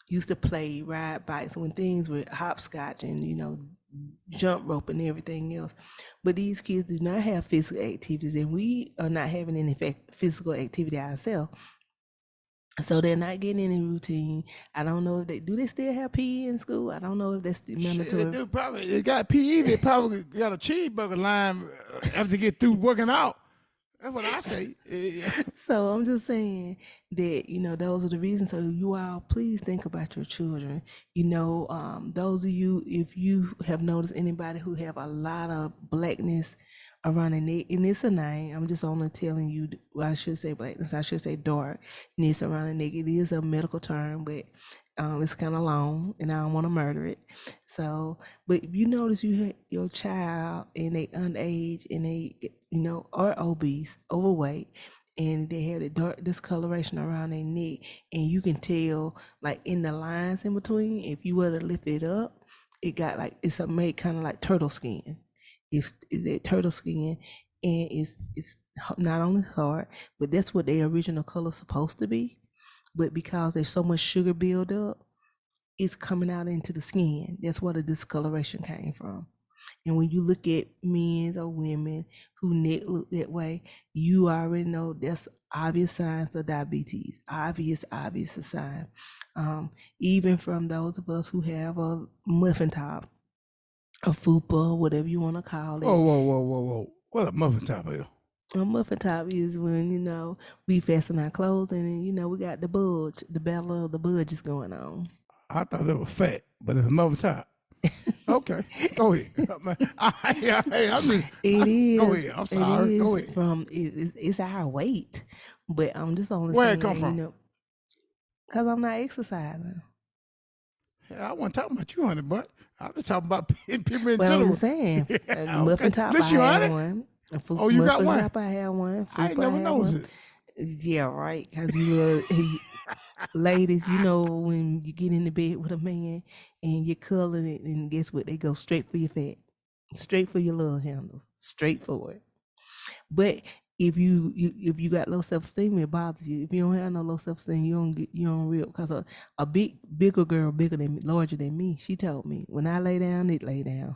used to play, ride bikes, when things were hopscotch and, jump rope and everything else. But these kids do not have physical activities, and we are not having any physical activity ourselves. So they're not getting any routine. I don't know if they still have PE in school. I don't know if that's the mandatory. They do probably. They got PE. They probably got a cheeseburger line after they get through working out. That's what I say. So I'm just saying that, those are the reasons. So you all, please think about your children. Those of you, if you have noticed anybody who have a lot of blackness around the neck, and it's a name. I'm just only telling you. Well, I should say blackness. I should say darkness around the neck. It is a medical term, but it's kind of long, and I don't want to murder it. So, but if you notice you had your child and they underage and they, are obese, overweight, and they have the dark discoloration around their neck, and you can tell, like in the lines in between, if you were to lift it up, it got like it's a made kind of like turtle skin. It's a turtle skin, and it's not only hard, but that's what their original color's supposed to be. But because there's so much sugar buildup, it's coming out into the skin. That's where the discoloration came from. And when you look at men or women who neck look that way, you already know that's obvious signs of diabetes. Obvious sign. Even from those of us who have a muffin top, a fupa, whatever you want to call Whoa, it. whoa, whoa, whoa, whoa. What a muffin top is? A muffin top is when, we fasten our clothes and, we got the budge, the battle of the budges going on. I thought it was fat, but it's a muffin top. Okay, go ahead. It is. Go ahead. I'm sorry. It Go is ahead. from it's our weight, but I'm just only Where saying, it come from? because I'm not exercising. I wasn't talking about you, honey, but I was talking about people in But I'm general. just saying, Okay. muffin top, Listen, I honey. have one. Oh, you got Muffin one? top, I have one. I ain't Fupa, never have noticed one. it. Yeah, right. Because ladies, when you get into bed with a man and you're curling it, and guess what? They go straight for your fat, straight for your love handles, straight for it. But if you got low self esteem, it bothers you. If you don't have no low self esteem, you don't real because a bigger girl, bigger than me, larger than me, she told me when I lay down, it lay down.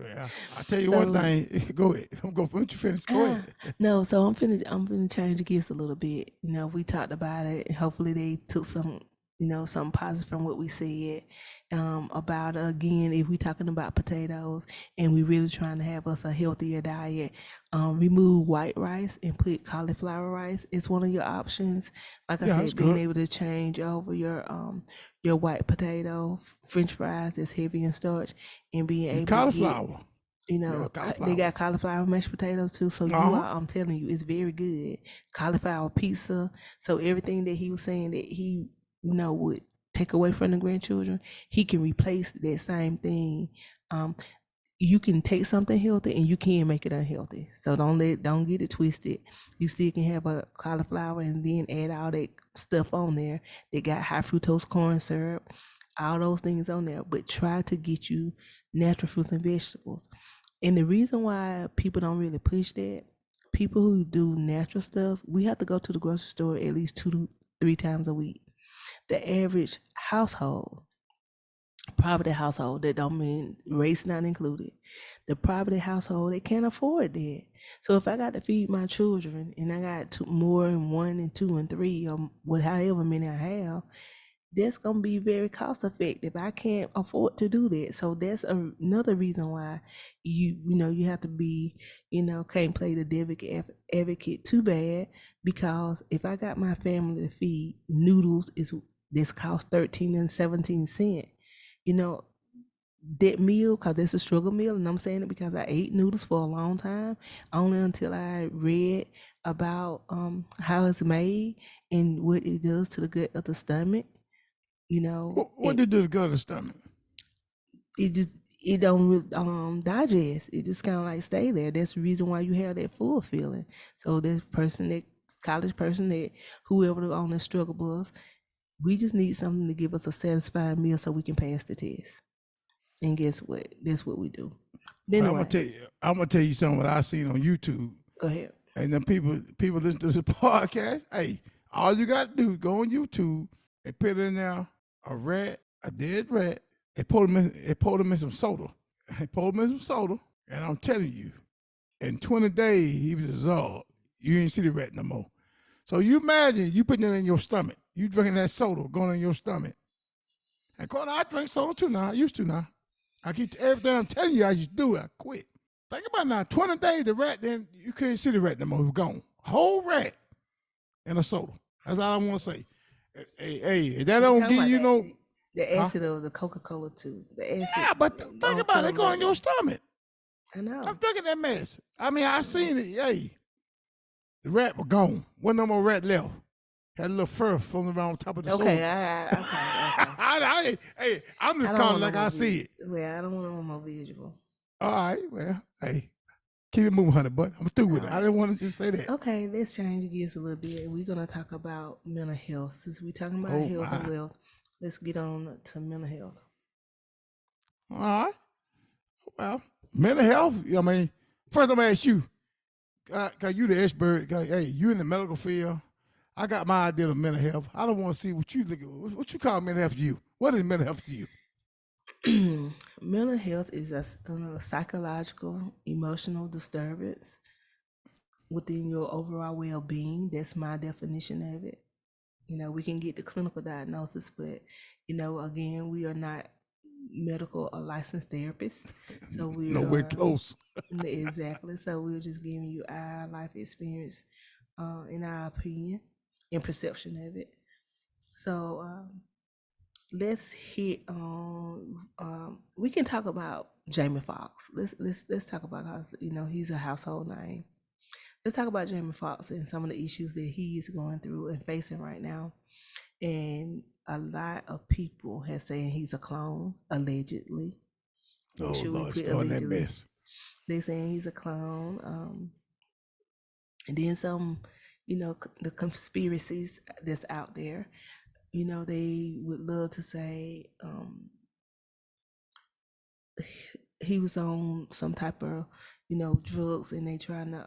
Yeah, I tell you one thing. Go ahead. I'm going. Once you finish, go ahead. No, so I'm finna change the gears a little bit. We talked about it. Hopefully, they took something positive from what we said about it. Again, if we talking about potatoes and we really trying to have us a healthier diet, remove white rice and put cauliflower rice. It's one of your options. Like I Yeah, said, that's being good. able to change over your white potato, French fries that's heavy in starch, and being And able to get cauliflower. Yeah, they cauliflower. got cauliflower mashed potatoes too. So I'm telling you, it's very good. Cauliflower pizza. So everything that he was saying that he, would take away from the grandchildren, he can replace that same thing. Um, you can take something healthy and you can make it unhealthy. So don't get it twisted. You still can have a cauliflower and then add all that stuff on there. They got high fructose corn syrup, all those things on there. But try to get you natural fruits and vegetables. And the reason why people don't really push that, people who do natural stuff, we have to go to the grocery store at least 2 to 3 times a week. The average household, poverty household, that don't mean race not included. The poverty household, they can't afford that. So if I got to feed my children and I got more than 1 and 2 and 3 or however many I have, that's gonna be very cost effective. I can't afford to do that. So that's another reason why you have to be, can't play the advocate too bad, because if I got my family to feed, noodles is this cost 13 and 17 cents. You know, that meal, because that's a struggle meal, and I'm saying it because I ate noodles for a long time, only until I read about how it's made and what it does to the gut of the stomach. What did you do to go to the stomach? It don't digest. It just kind of like stay there. That's the reason why you have that full feeling. So this person, that college person, that whoever on the struggle bus, we just need something to give us a satisfying meal so we can pass the test. And guess what? That's what we do. Well, Anyway, I'm gonna tell you something what I seen on YouTube. go ahead. And then people listen to this podcast. Hey, all you got to do is go on YouTube and put in there a dead rat. They poured him in some soda. They poured him in some soda, and I'm telling you, in 20 days he was dissolved. You ain't see the rat no more. So you imagine you putting it in your stomach. You drinking that soda going in your stomach. And I drink soda too now. I used to now. I keep everything I'm telling you I used to do. I quit. Think about it now. 20 days the rat, then you couldn't see the rat no more. It was gone. Whole rat in a soda. That's all I want to say. Hey, if that don't give you no. The acid of the Coca-Cola too. The acid. Yeah, but think about it. It go in your stomach. I know. I'm drinking that mess. I mean, I seen it. Hey, the rat was gone. Wasn't no more rat left. Had a little fur floating around on top of the soda. Okay. Hey, I'm just calling like I see it. Well, I don't want no more visual. All right, well, hey, keep it moving, honey, but I'm through with it. I didn't want to just say that. Okay, let's change gears a little bit. We're gonna talk about mental health. Since we're talking about health and wealth, let's get on to mental health. All right. Well, mental health. I mean, first I'm gonna ask you, cause you the expert. Hey, you in the medical field. I got my idea of mental health. I don't want to see what you look at. What you call mental health to you? What is mental health to you? Mental health is a psychological, emotional disturbance within your overall well-being. That's my definition of it. We can get the clinical diagnosis, but again, we are not medical or licensed therapists, so we Nowhere are close. exactly. So we're just giving you our life experience, in our opinion and perception of it. So let's hit on. We can talk about Jamie Foxx. Let's talk about, because he's a household name. Let's talk about Jamie Foxx and some of the issues that he is going through and facing right now. And a lot of people have saying he's a clone, allegedly. Oh Make sure we Lord, put starting that allegedly. mess. They saying he's a clone. And then some, the conspiracies that's out there. They would love to say he was on some type of, drugs, and they trying to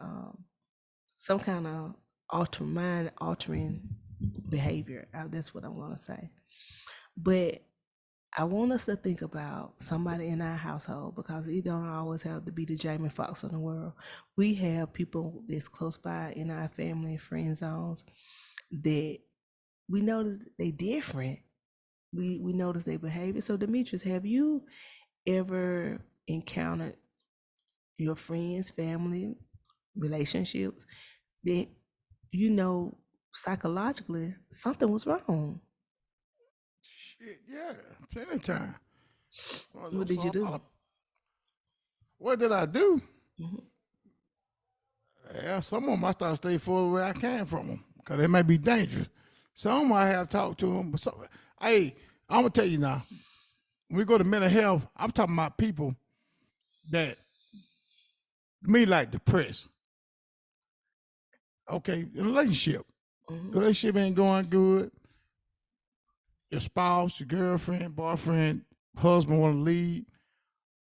some kind of mind altering behavior. That's what I'm gonna say. But I want us to think about somebody in our household, because it don't always have to be the Jamie Foxx of the world. We have people that's close by in our family and friend zones that we notice they different. We notice their behavior. So Demetrius, have you ever encountered your friends, family, relationships that psychologically something was wrong? Shit, yeah, plenty of time. What did So you do? what did I do? Mhm. Yeah, some of them I start to stay further away I can from them because they might be dangerous. Some I have talked to them, but hey, I'm gonna tell you now. When we go to mental health, I'm talking about people that me like depressed. Okay, in a relationship, Mhm. the relationship ain't going good. Your spouse, your girlfriend, boyfriend, husband want to leave,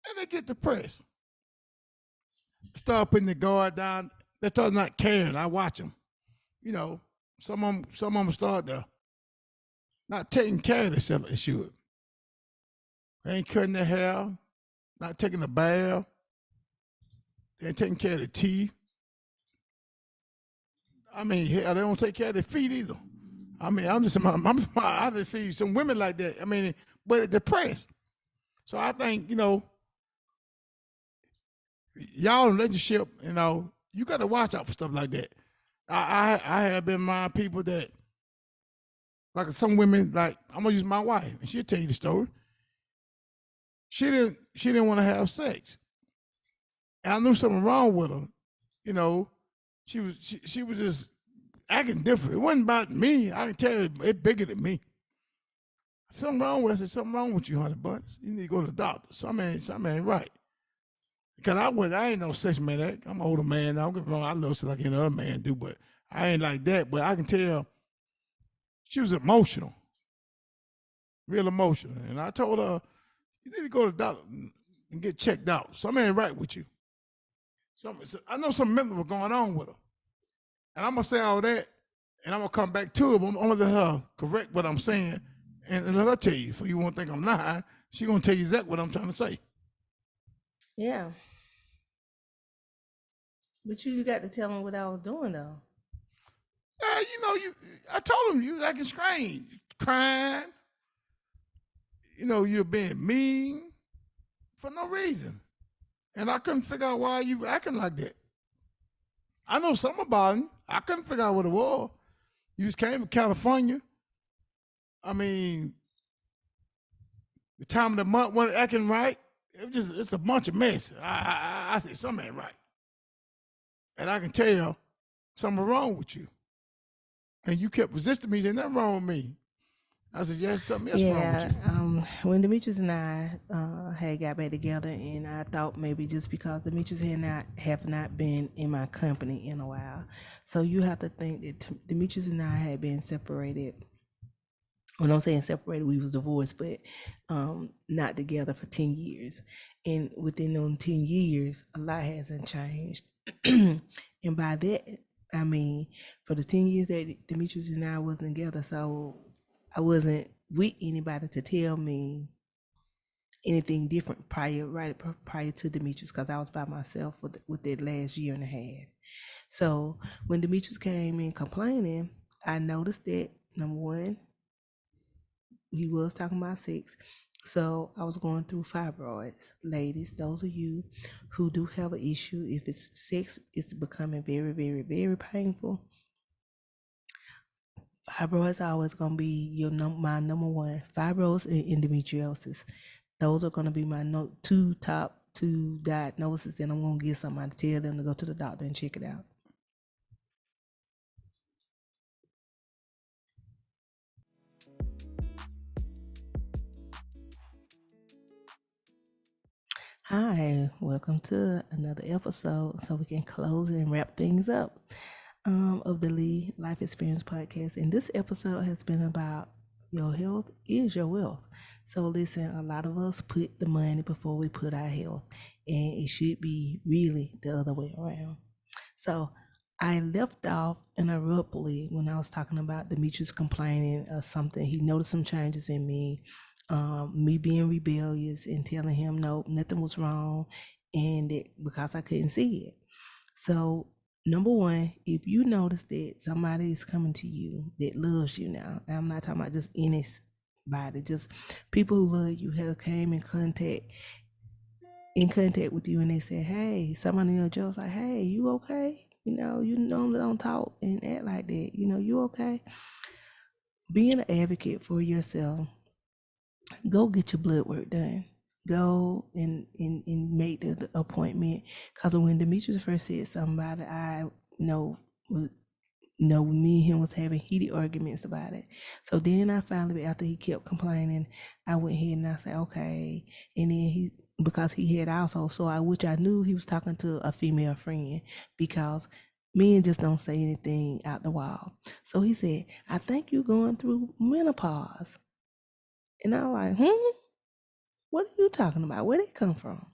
and they get depressed. Start putting the guard down. They start not caring. I watch them. You know, some of them start to not taking care of themselves they should. They ain't cutting their hair, not taking a bath, they ain't taking care of their teeth. I mean, hell, they don't take care of their feet either. I mean, I just see some women like that. I mean, but depressed. So I think, y'all in a relationship, you got to watch out for stuff like that. I have been around people that, like some women, like I'm gonna use my wife, and she'll tell you the story. She didn't want to have sex, and I knew something wrong with her. You know, she was just acting different. It wasn't about me. I can tell you, it's bigger than me. Something wrong with us. There's something wrong with you, honey buns. You need to go to the doctor. Something ain't right. Cause I ain't no sex man. I'm an older man now. Don't get me wrong. I love sex like any other man do, but I ain't like that. But I can tell she was emotional, real emotional. And I told her, you need to go to the doctor and get checked out. Something ain't right with you. I know some mental was going on with her. And I'm gonna say all that, and I'm gonna come back to it. But I'm gonna let her correct what I'm saying, and let her tell you. So you won't think I'm lying. She gonna tell you exactly what I'm trying to say. Yeah, but you got to tell them what I was doing though. Yeah, I told him you was acting strange, crying. You're being mean for no reason, and I couldn't figure out why you acting like that. I know something about him. I couldn't figure out what it was. You just came from California. I mean, the time of the month wasn't acting right. It's a bunch of mess. I think something ain't right. And I can tell something wrong with you. And you kept resisting me, saying nothing wrong with me. I said, yes, something else wrong with Yeah, you. when Demetrius and I had got back together, and I thought maybe just because Demetrius had not have not been in my company in a while, so you have to think that Demetrius and I had been separated When I'm saying separated, we was divorced, but not together for 10 years. And within those 10 years, a lot hasn't changed. And by that, I mean, for the 10 years that Demetrius and I wasn't together, so I wasn't with anybody to tell me anything different prior to Demetrius, because I was by myself with that last year and a half. So when Demetrius came in complaining, I noticed that number one, he was talking about sex. So I was going through fibroids. Ladies, those of you who do have an issue, if it's sex, it's becoming very, very, very painful. Fibroids are always going to be my number one. Fibroids and endometriosis. Those are going to be my top two diagnoses, and I'm going to give somebody to tell them to go to the doctor and check it out. Hi, welcome to another episode so we can close and wrap things up of the Lee Life Experience Podcast. And this episode has been about your health is your wealth. So listen, a lot of us put the money before we put our health, and it should be really the other way around. So I left off abruptly when I was talking about Demetrius complaining of something. He noticed some changes in me, me being rebellious and telling him no, nothing was wrong, and that because I couldn't see it. So number one, if you notice that somebody is coming to you that loves you now, and I'm not talking about just anybody, just people who love you have came in contact with you, and they said, hey, somebody in your job's like, hey, you okay? You normally don't talk and act like that. You okay? Being an advocate for yourself, go get your blood work done. Go and make the appointment. Because when Demetrius first said something about it, I me and him was having heated arguments about it. So then I finally, after he kept complaining, I went ahead and I said, okay. And then because he had also, which I knew he was talking to a female friend, because men just don't say anything out the wild. So he said, I think you're going through menopause. And I was like, what are you talking about? Where'd it come from?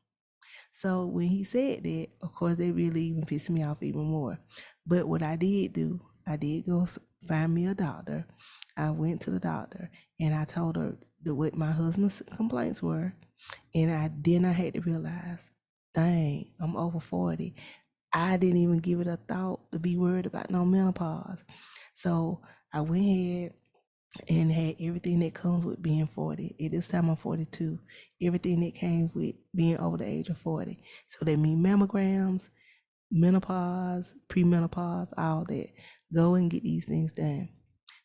So when he said that, of course, they really even pissed me off even more. But what I did do, I did go find me a doctor. I went to the doctor and I told her what my husband's complaints were. And I had to realize, dang, I'm over 40. I didn't even give it a thought to be worried about no menopause. So I went ahead and had everything that comes with being 40. At this time, I'm 42. Everything that came with being over the age of 40. So that means mammograms, menopause, premenopause, all that. Go and get these things done.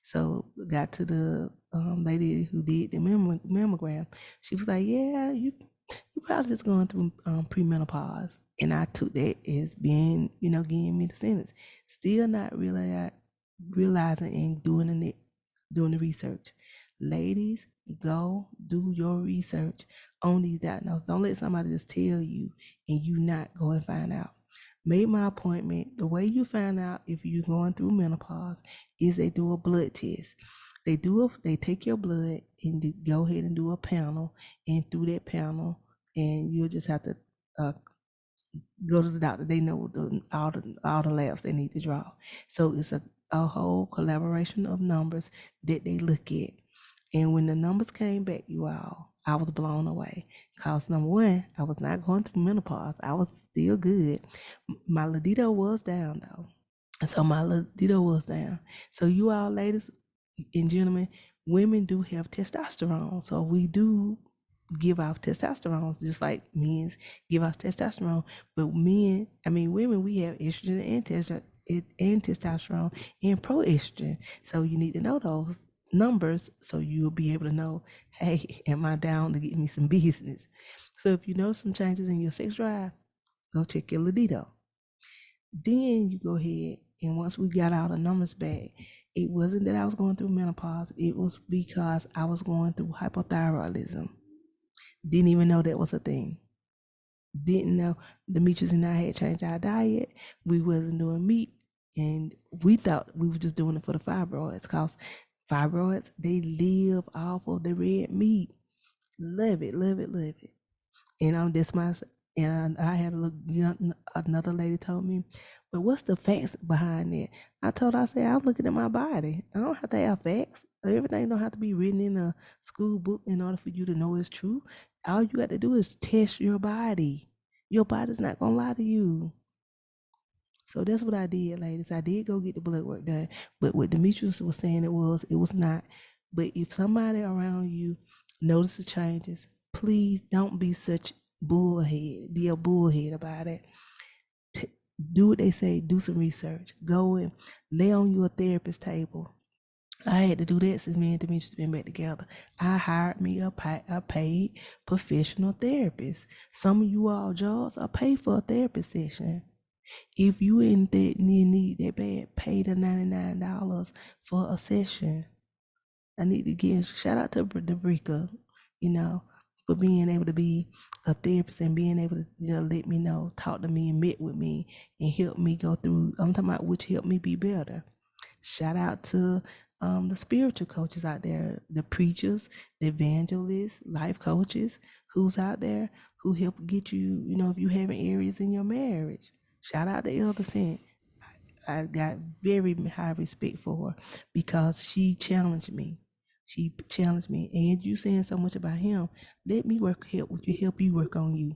So got to the lady who did the mammogram. She was like, "Yeah, you probably just going through premenopause." And I took that as being, giving me the sentence. Still not really realizing and doing the research. Ladies, go do your research on these diagnoses. Don't let somebody just tell you and you not go and find out. Made my appointment. The way you find out if you're going through menopause is they do a blood test. They take your blood and go ahead and do a panel, and through that panel, and you'll just have to go to the doctor. They know all the labs they need to draw. So it's a whole collaboration of numbers that they look at. And when the numbers came back, you all, I was blown away. Because number one, I was not going through menopause. I was still good. My libido was down though. So my libido was down. So you all ladies and gentlemen, women do have testosterone. So we do give off testosterone, just like men give off testosterone. But women, we have estrogen and testosterone and proestrogen. So you need to know those numbers so you'll be able to know, hey, am I down to get me some business? So if you notice some changes in your sex drive, go check your libido. Then you go ahead, and once we got all the numbers back, it wasn't that I was going through menopause. It was because I was going through hypothyroidism. Didn't even know that was a thing. Didn't know Demetrius and I had changed our diet. We wasn't doing meat, and we thought we were just doing it for the fibroids. Cause Fibroids, they live off of the red meat. Love it, love it, love it. And this my and I had a look. Another lady told me, "But what's the facts behind it?" I told her, I said, "I'm looking at my body. I don't have to have facts. Everything don't have to be written in a school book in order for you to know it's true. All you got to do is test your body. Your body's not gonna lie to you." So that's what I did, ladies. I did go get the blood work done, but what Demetrius was saying, it was not. But if somebody around you notices changes, please don't be such bullhead. Be a bullhead about it. Do what they say. Do some research. Go and lay on your therapist table. I had to do that since me and Demetrius been back together. I hired me a paid professional therapist. Some of you all jobs are paid for a therapy session. If you in that need that bad, pay the $99 for a session. I need to give shout out to Debrica, for being able to be a therapist and being able to let me know, talk to me and meet with me and help me go through. I'm talking about which helped me be better. Shout out to the spiritual coaches out there, the preachers, the evangelists, life coaches, who's out there who help get you, if you having areas in your marriage. Shout out to Elder Sent. I got very high respect for her because she challenged me. She challenged me. And you saying so much about him, let me help you work on you.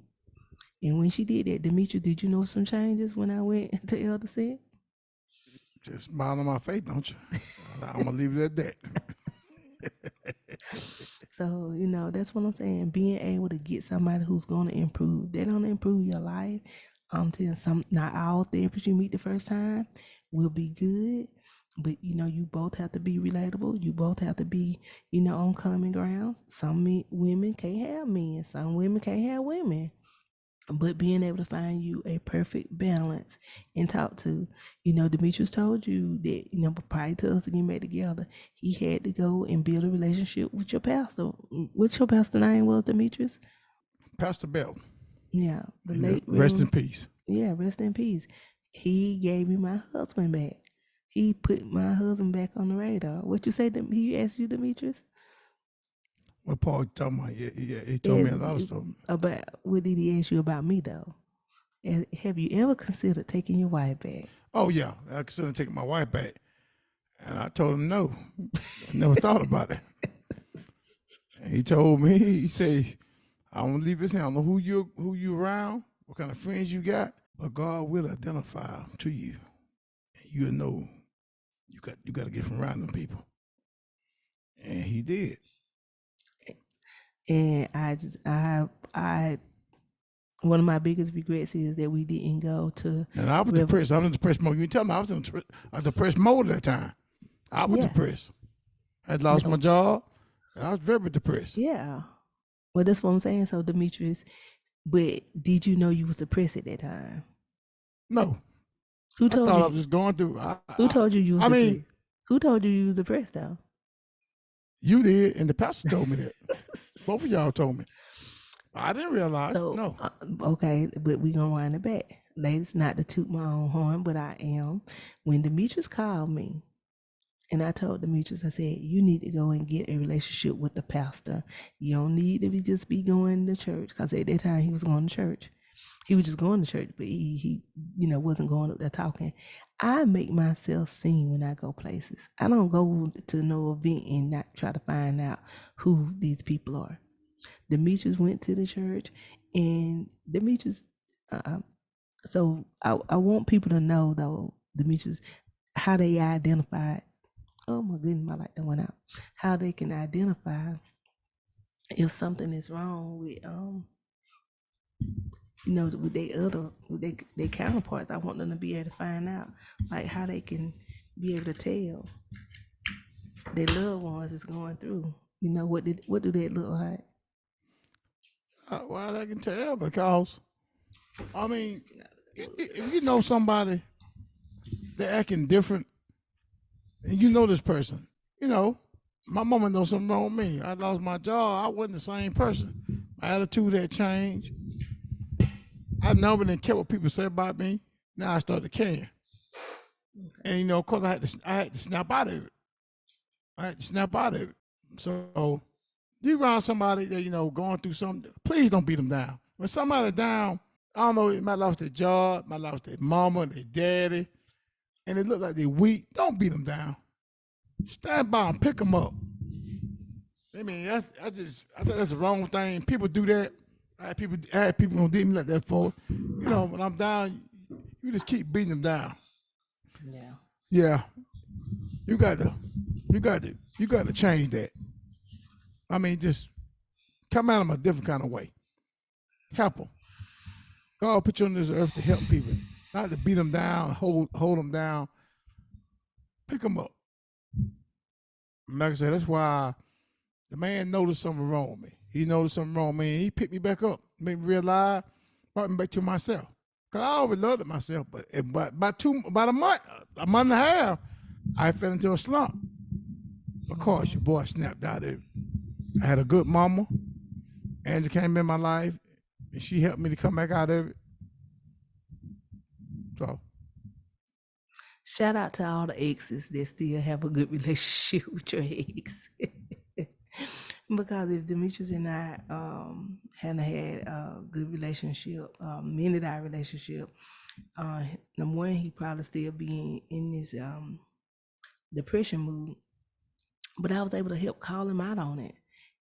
And when she did that, Demetrius, did you know some changes when I went to Elder Sent? Just smile on my face, don't you? I'm gonna leave it at that. So, that's what I'm saying. Being able to get somebody who's going to improve, they're going to improve your life. I'm telling not all therapists you meet the first time will be good, but you both have to be relatable. You both have to be, on common grounds. Some women can't have men, some women can't have women. But being able to find you a perfect balance and talk to, Demetrius told you that, prior to us getting back together, he had to go and build a relationship with your pastor. What's your pastor name was, Demetrius? Pastor Bell. Yeah, the late rest in peace. Yeah, rest in peace. He gave me my husband back. He put my husband back on the radar. What you say? He asked you, Demetrius? What Paul talking about? Yeah, he told me a lot of stuff. About what did he ask you about me though? Have you ever considered taking your wife back? Oh yeah, I considered taking my wife back, and I told him no. I never thought about it. And he told me, he said, "I don't leave this here. I don't know who you around, what kind of friends you got, but God will identify them to you, and you'll know you got to get from around them people." And he did. And I one of my biggest regrets is that we didn't go to. And I was depressed. I was in depressed mode. You can tell me I was in a depressed mode at that time. I was depressed. I had lost my job. I was very depressed. Yeah. Well, that's what I'm saying. So, Demetrius, but did you know you was depressed at that time? No. Who told I thought you? I was just going through. Who told you was depressed? Who told you was depressed though? You did, and the pastor told me that. Both of y'all told me. I didn't realize. So, no. Okay, but we gonna wind it back, ladies. Not to toot my own horn, but I am. When Demetrius called me, and I told Demetrius, I said, you need to go and get a relationship with the pastor. You don't need to just be going to church, because at that time he was going to church. He was just going to church, but he wasn't going up there talking. I make myself seen when I go places. I don't go to no event and not try to find out who these people are. Demetrius went to the church, and Demetrius. So I want people to know though, Demetrius, how they identified. Oh my goodness, my light went out. How they can identify if something is wrong with with their counterparts. I want them to be able to find out, like how they can be able to tell their loved ones is going through. What do they look like? Well, I can tell because, I mean, if you know somebody, they're acting different, and you know this person, my mama knows something wrong with me. I lost my job. I wasn't the same person. My attitude had changed. I never didn't care what people say about me. Now I started caring. Okay. And of course I had to snap out of it. I had to snap out of it. So you around somebody that going through something, please don't beat them down. When somebody down, I don't know, it might lost their job, might lost their mama, their daddy, and it look like they weak. Don't beat them down. Stand by them, pick them up. I mean, I think that's the wrong thing. People do that. I had people gonna do me like that for. When I'm down, you just keep beating them down. Yeah. Yeah, you got to change that. I mean, just come at them a different kind of way. Help them. God put you on this earth to help people, not to beat them down, hold them down. Pick them up. Like I said, that's why the man noticed something wrong with me. He noticed something wrong with me, and he picked me back up, made me realize, brought me back to myself. Cause I always loved it myself, but about a month and a half, I fell into a slump. Of course, your boy snapped out of it. I had a good mama. Angie came in my life, and she helped me to come back out of it. So, shout out to all the exes that still have a good relationship with your ex. Because if Demetrius and I hadn't had a good relationship, mended our relationship, number one, he probably still be in this depression mood. But I was able to help call him out on it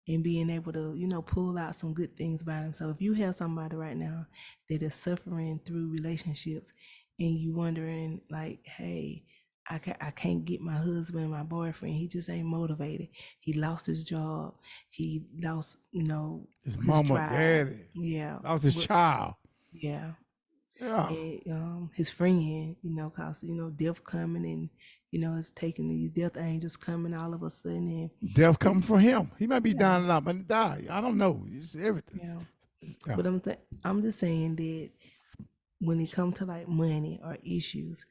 and being able to, pull out some good things about him. So if you have somebody right now that is suffering through relationships and you wondering like, hey, I can't get my husband, my boyfriend, he just ain't motivated. He lost his job. He lost, his mama, drive. daddy, Yeah. lost his child. Yeah. Yeah. And his friend, cause death coming and it's taking these death angels coming all of a sudden and death coming for him. He might be Yeah. dying a lot, but he die. I don't know. It's everything. Yeah. Yeah. But I'm just saying that when it comes to like money or issues,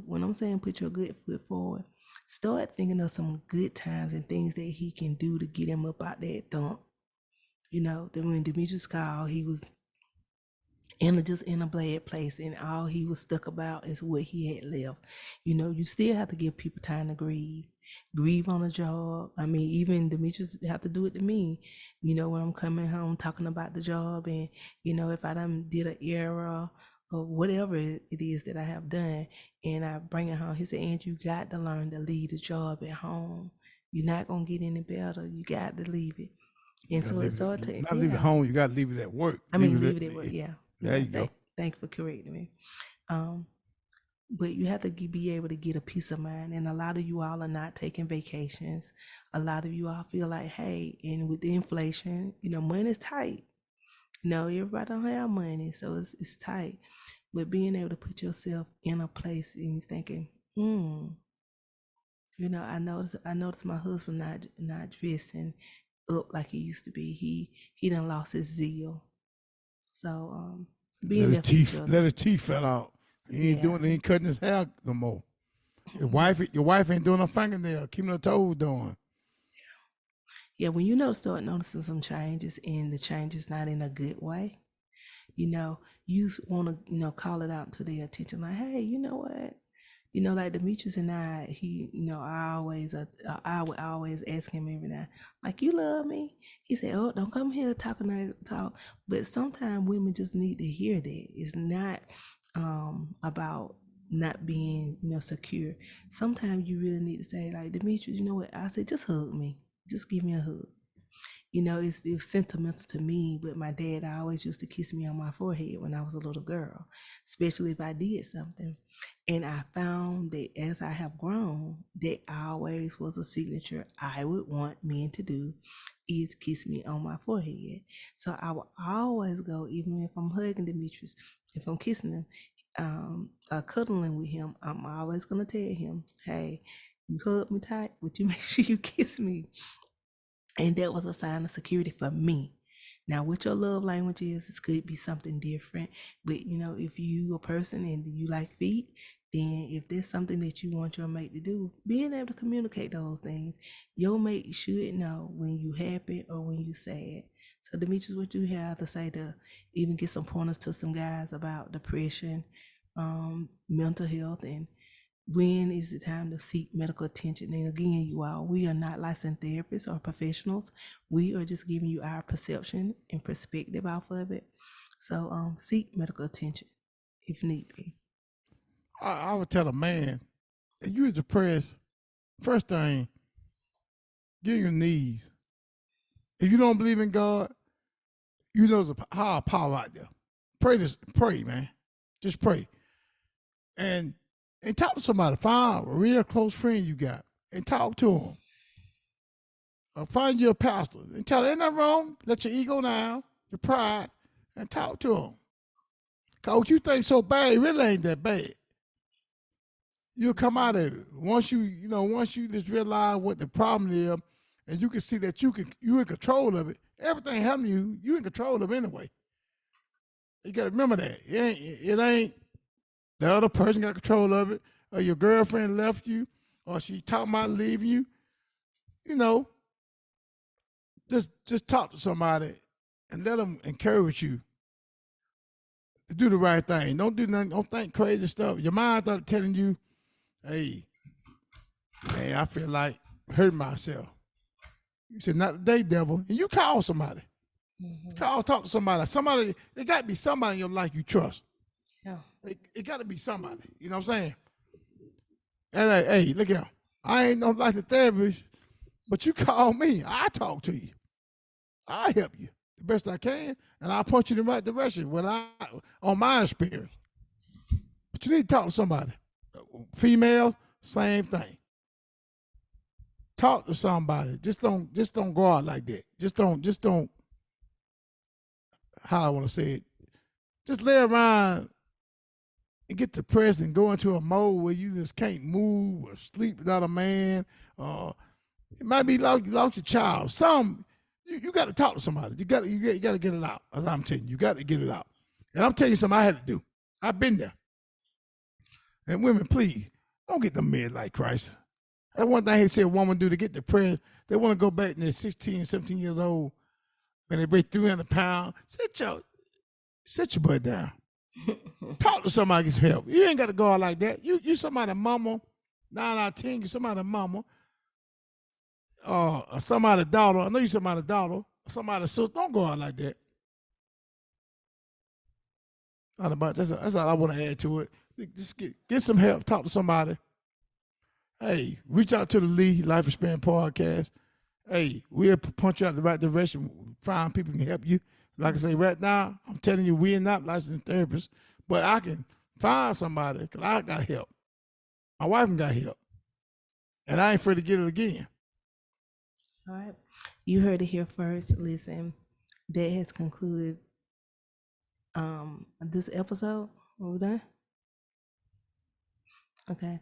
when I'm saying put your good foot forward, start thinking of some good times and things that he can do to get him up out that dump. That when Demetrius called, he was just in a bad place, and all he was stuck about is what he had left. You still have to give people time to grieve on a job. I mean, even Demetrius have to do it to me. When I'm coming home talking about the job, and if I done did an error or whatever it is that I have done, and I bring it home, he said, "And you got to learn to leave the job at home. You're not gonna get any better. You got to leave it." And so it's all to not leave it home. You got to leave it at work. leave it at work. Yeah. There you go. Thank you for correcting me. But you have to be able to get a peace of mind. And a lot of you all are not taking vacations. A lot of you all feel like, hey, and with the inflation, money is tight. Everybody don't have money, so it's tight. But being able to put yourself in a place and you're thinking, I noticed my husband not dressing up like he used to be. He done lost his zeal. So being let his teeth fell out. He ain't cutting his hair no more. Your wife ain't doing no fingernail, keeping her toes doing. Yeah, when you start noticing some changes and the changes not in a good way, you want to, call it out to their attention, like, hey, you know what? Like Demetrius and I, I would always ask him every night, like, you love me? He said, oh, don't come here talking that talk. But sometimes women just need to hear that. It's not about not being, secure. Sometimes you really need to say, like, Demetrius, you know what? I said, just hug me. Just give me a hug. It's sentimental to me, but my dad always used to kiss me on my forehead when I was a little girl, especially if I did something. And I found that as I have grown, that always was a signature I would want men to do, is kiss me on my forehead. So I will always go, even if I'm hugging Demetrius, if I'm kissing him, cuddling with him, I'm always going to tell him, hey, you hug me tight, but you make sure you kiss me. And that was a sign of security for me. Now, what your love language is, it could be something different. But, if you a person and you like feet, then if there's something that you want your mate to do, being able to communicate those things, your mate should know when you happy or when you sad. So, Demetrius, what you have to say to even get some pointers to some guys about depression, mental health, and When is it time to seek medical attention? And again, you all, we are not licensed therapists or professionals. We are just giving you our perception and perspective off of it. So seek medical attention if need be. I would tell a man, if you was depressed, first thing, get on your knees. If you don't believe in God, you know there's a higher power out there. Pray, man. Just pray. And talk to somebody. Find a real close friend you got and talk to them. Find your pastor and tell them, ain't nothing wrong. Let your ego down, your pride, and talk to them. Because what you think so bad, it really ain't that bad. You'll come out of it. Once you just realize what the problem is, and you can see that you in control of it, everything happening you in control of anyway. You gotta remember that. It ain't the other person got control of it, or your girlfriend left you, or she talking about leaving you. You know, just talk to somebody and let them encourage you to do the right thing. Don't do nothing. Don't think crazy stuff. Your mind started telling you, "Hey, man, I feel like hurting myself." You said, "Not today, devil." And you call somebody. Talk to somebody. Somebody. It got to be somebody in your life you trust. Yeah. It got to be somebody. You know what I'm saying? And hey, look here. I ain't no like the therapist, but you call me. I talk to you. I help you the best I can, and I'll point you in the right direction on my experience. But you need to talk to somebody. Female, same thing. Talk to somebody. Just don't go out like that. Just don't. How I want to say it. Just lay around and get depressed and go into a mode where you just can't move or sleep without a man. Or it might be like you lost your child. You got to talk to somebody. You got to get it out. As I'm telling you, you got to get it out. And I'm telling you something I had to do. I've been there. And women, please don't get the midlife crisis. That's one thing he said a woman do to get depressed. They want to go back when they're 16, 17 years old, and they weigh 300 pounds. Sit your butt down. Talk to somebody, get some help. You ain't got to go out like that. You somebody mama, 9 out of 10, you somebody mama, or somebody daughter. I know you somebody daughter, somebody sister. Don't go out like that. That's all I want to add to it. Just get some help. Talk to somebody. Hey, reach out to the Lee Life Experience Podcast. Hey, we'll punch you out the right direction. Find people who can help you. Like I say, right now, I'm telling you, we're not licensed therapists, but I can find somebody because I got help. My wife got help. And I ain't afraid to get it again. All right. You heard it here first. Listen, that has concluded this episode. Are we done? Okay.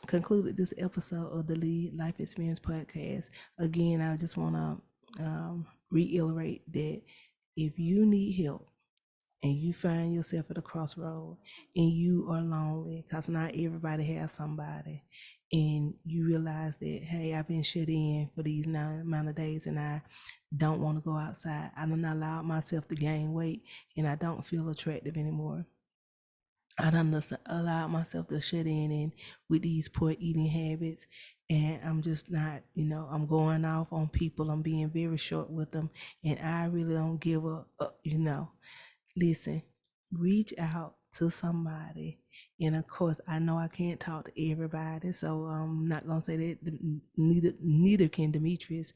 Concluded this episode of the Lead Life Experience Podcast. Again, I just want to reiterate that if you need help and you find yourself at a crossroad and you are lonely, because not everybody has somebody, and you realize that, hey, I've been shut in for these amount of days and I don't want to go outside. I done allowed myself to gain weight and I don't feel attractive anymore. I done allowed myself to shut in and with these poor eating habits, and I'm just not, I'm going off on people. I'm being very short with them, and I really don't give a. Listen, reach out to somebody, and of course, I know I can't talk to everybody, so I'm not gonna say that. Neither can Demetrius,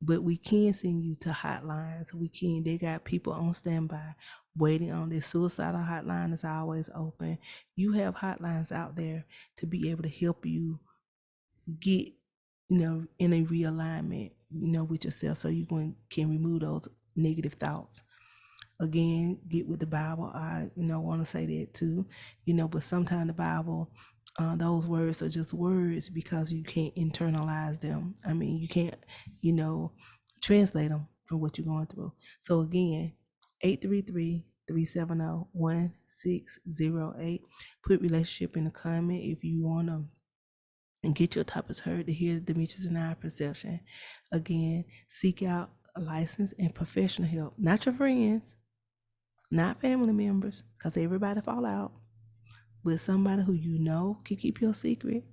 but we can send you to hotlines. They got people on standby waiting on this. Suicidal hotline is always open. You have hotlines out there to be able to help you get, in a realignment, with yourself, so you can remove those negative thoughts. Again, get with the Bible. I, want to say that too, but sometimes the Bible, those words are just words because you can't internalize them. I mean, you can't, translate them from what you're going through. So again, 833-370-1608. Put relationship in the comment if you want to and get your topics heard to hear Demetrius and I perception. Again, seek out licensed and professional help, not your friends, not family members, because everybody fall out. But somebody who you know can keep your secret,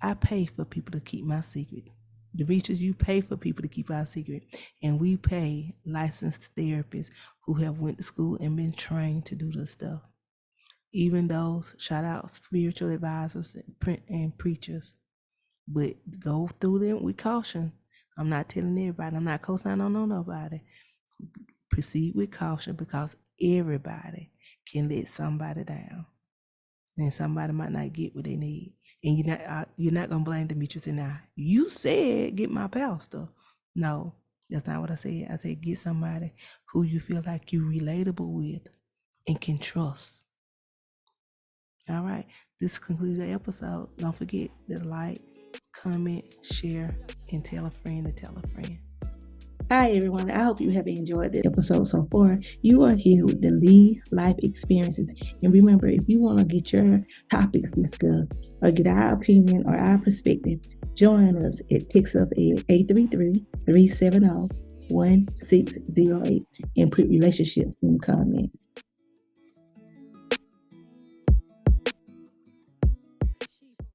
I pay for people to keep my secret. Demetrius, you pay for people to keep our secret. And we pay licensed therapists who have went to school and been trained to do this stuff. Even those, shout out spiritual advisors and preachers. But go through them with caution. I'm not telling everybody. I'm not co-signing on nobody. Proceed with caution because everybody can let somebody down. And somebody might not get what they need. And you're not gonna blame Demetrius and I. You said get my pastor. No, that's not what I said. I said get somebody who you feel like you relatable with and can trust. All right. This concludes the episode. Don't forget to like, comment, share, and tell a friend to tell a friend. Hi, everyone. I hope you have enjoyed this episode so far. You are here with the Lee Life Experiences. And remember, if you want to get your topics discussed or get our opinion or our perspective, join us at text us at 833-370-1608 and put relationships in the comments.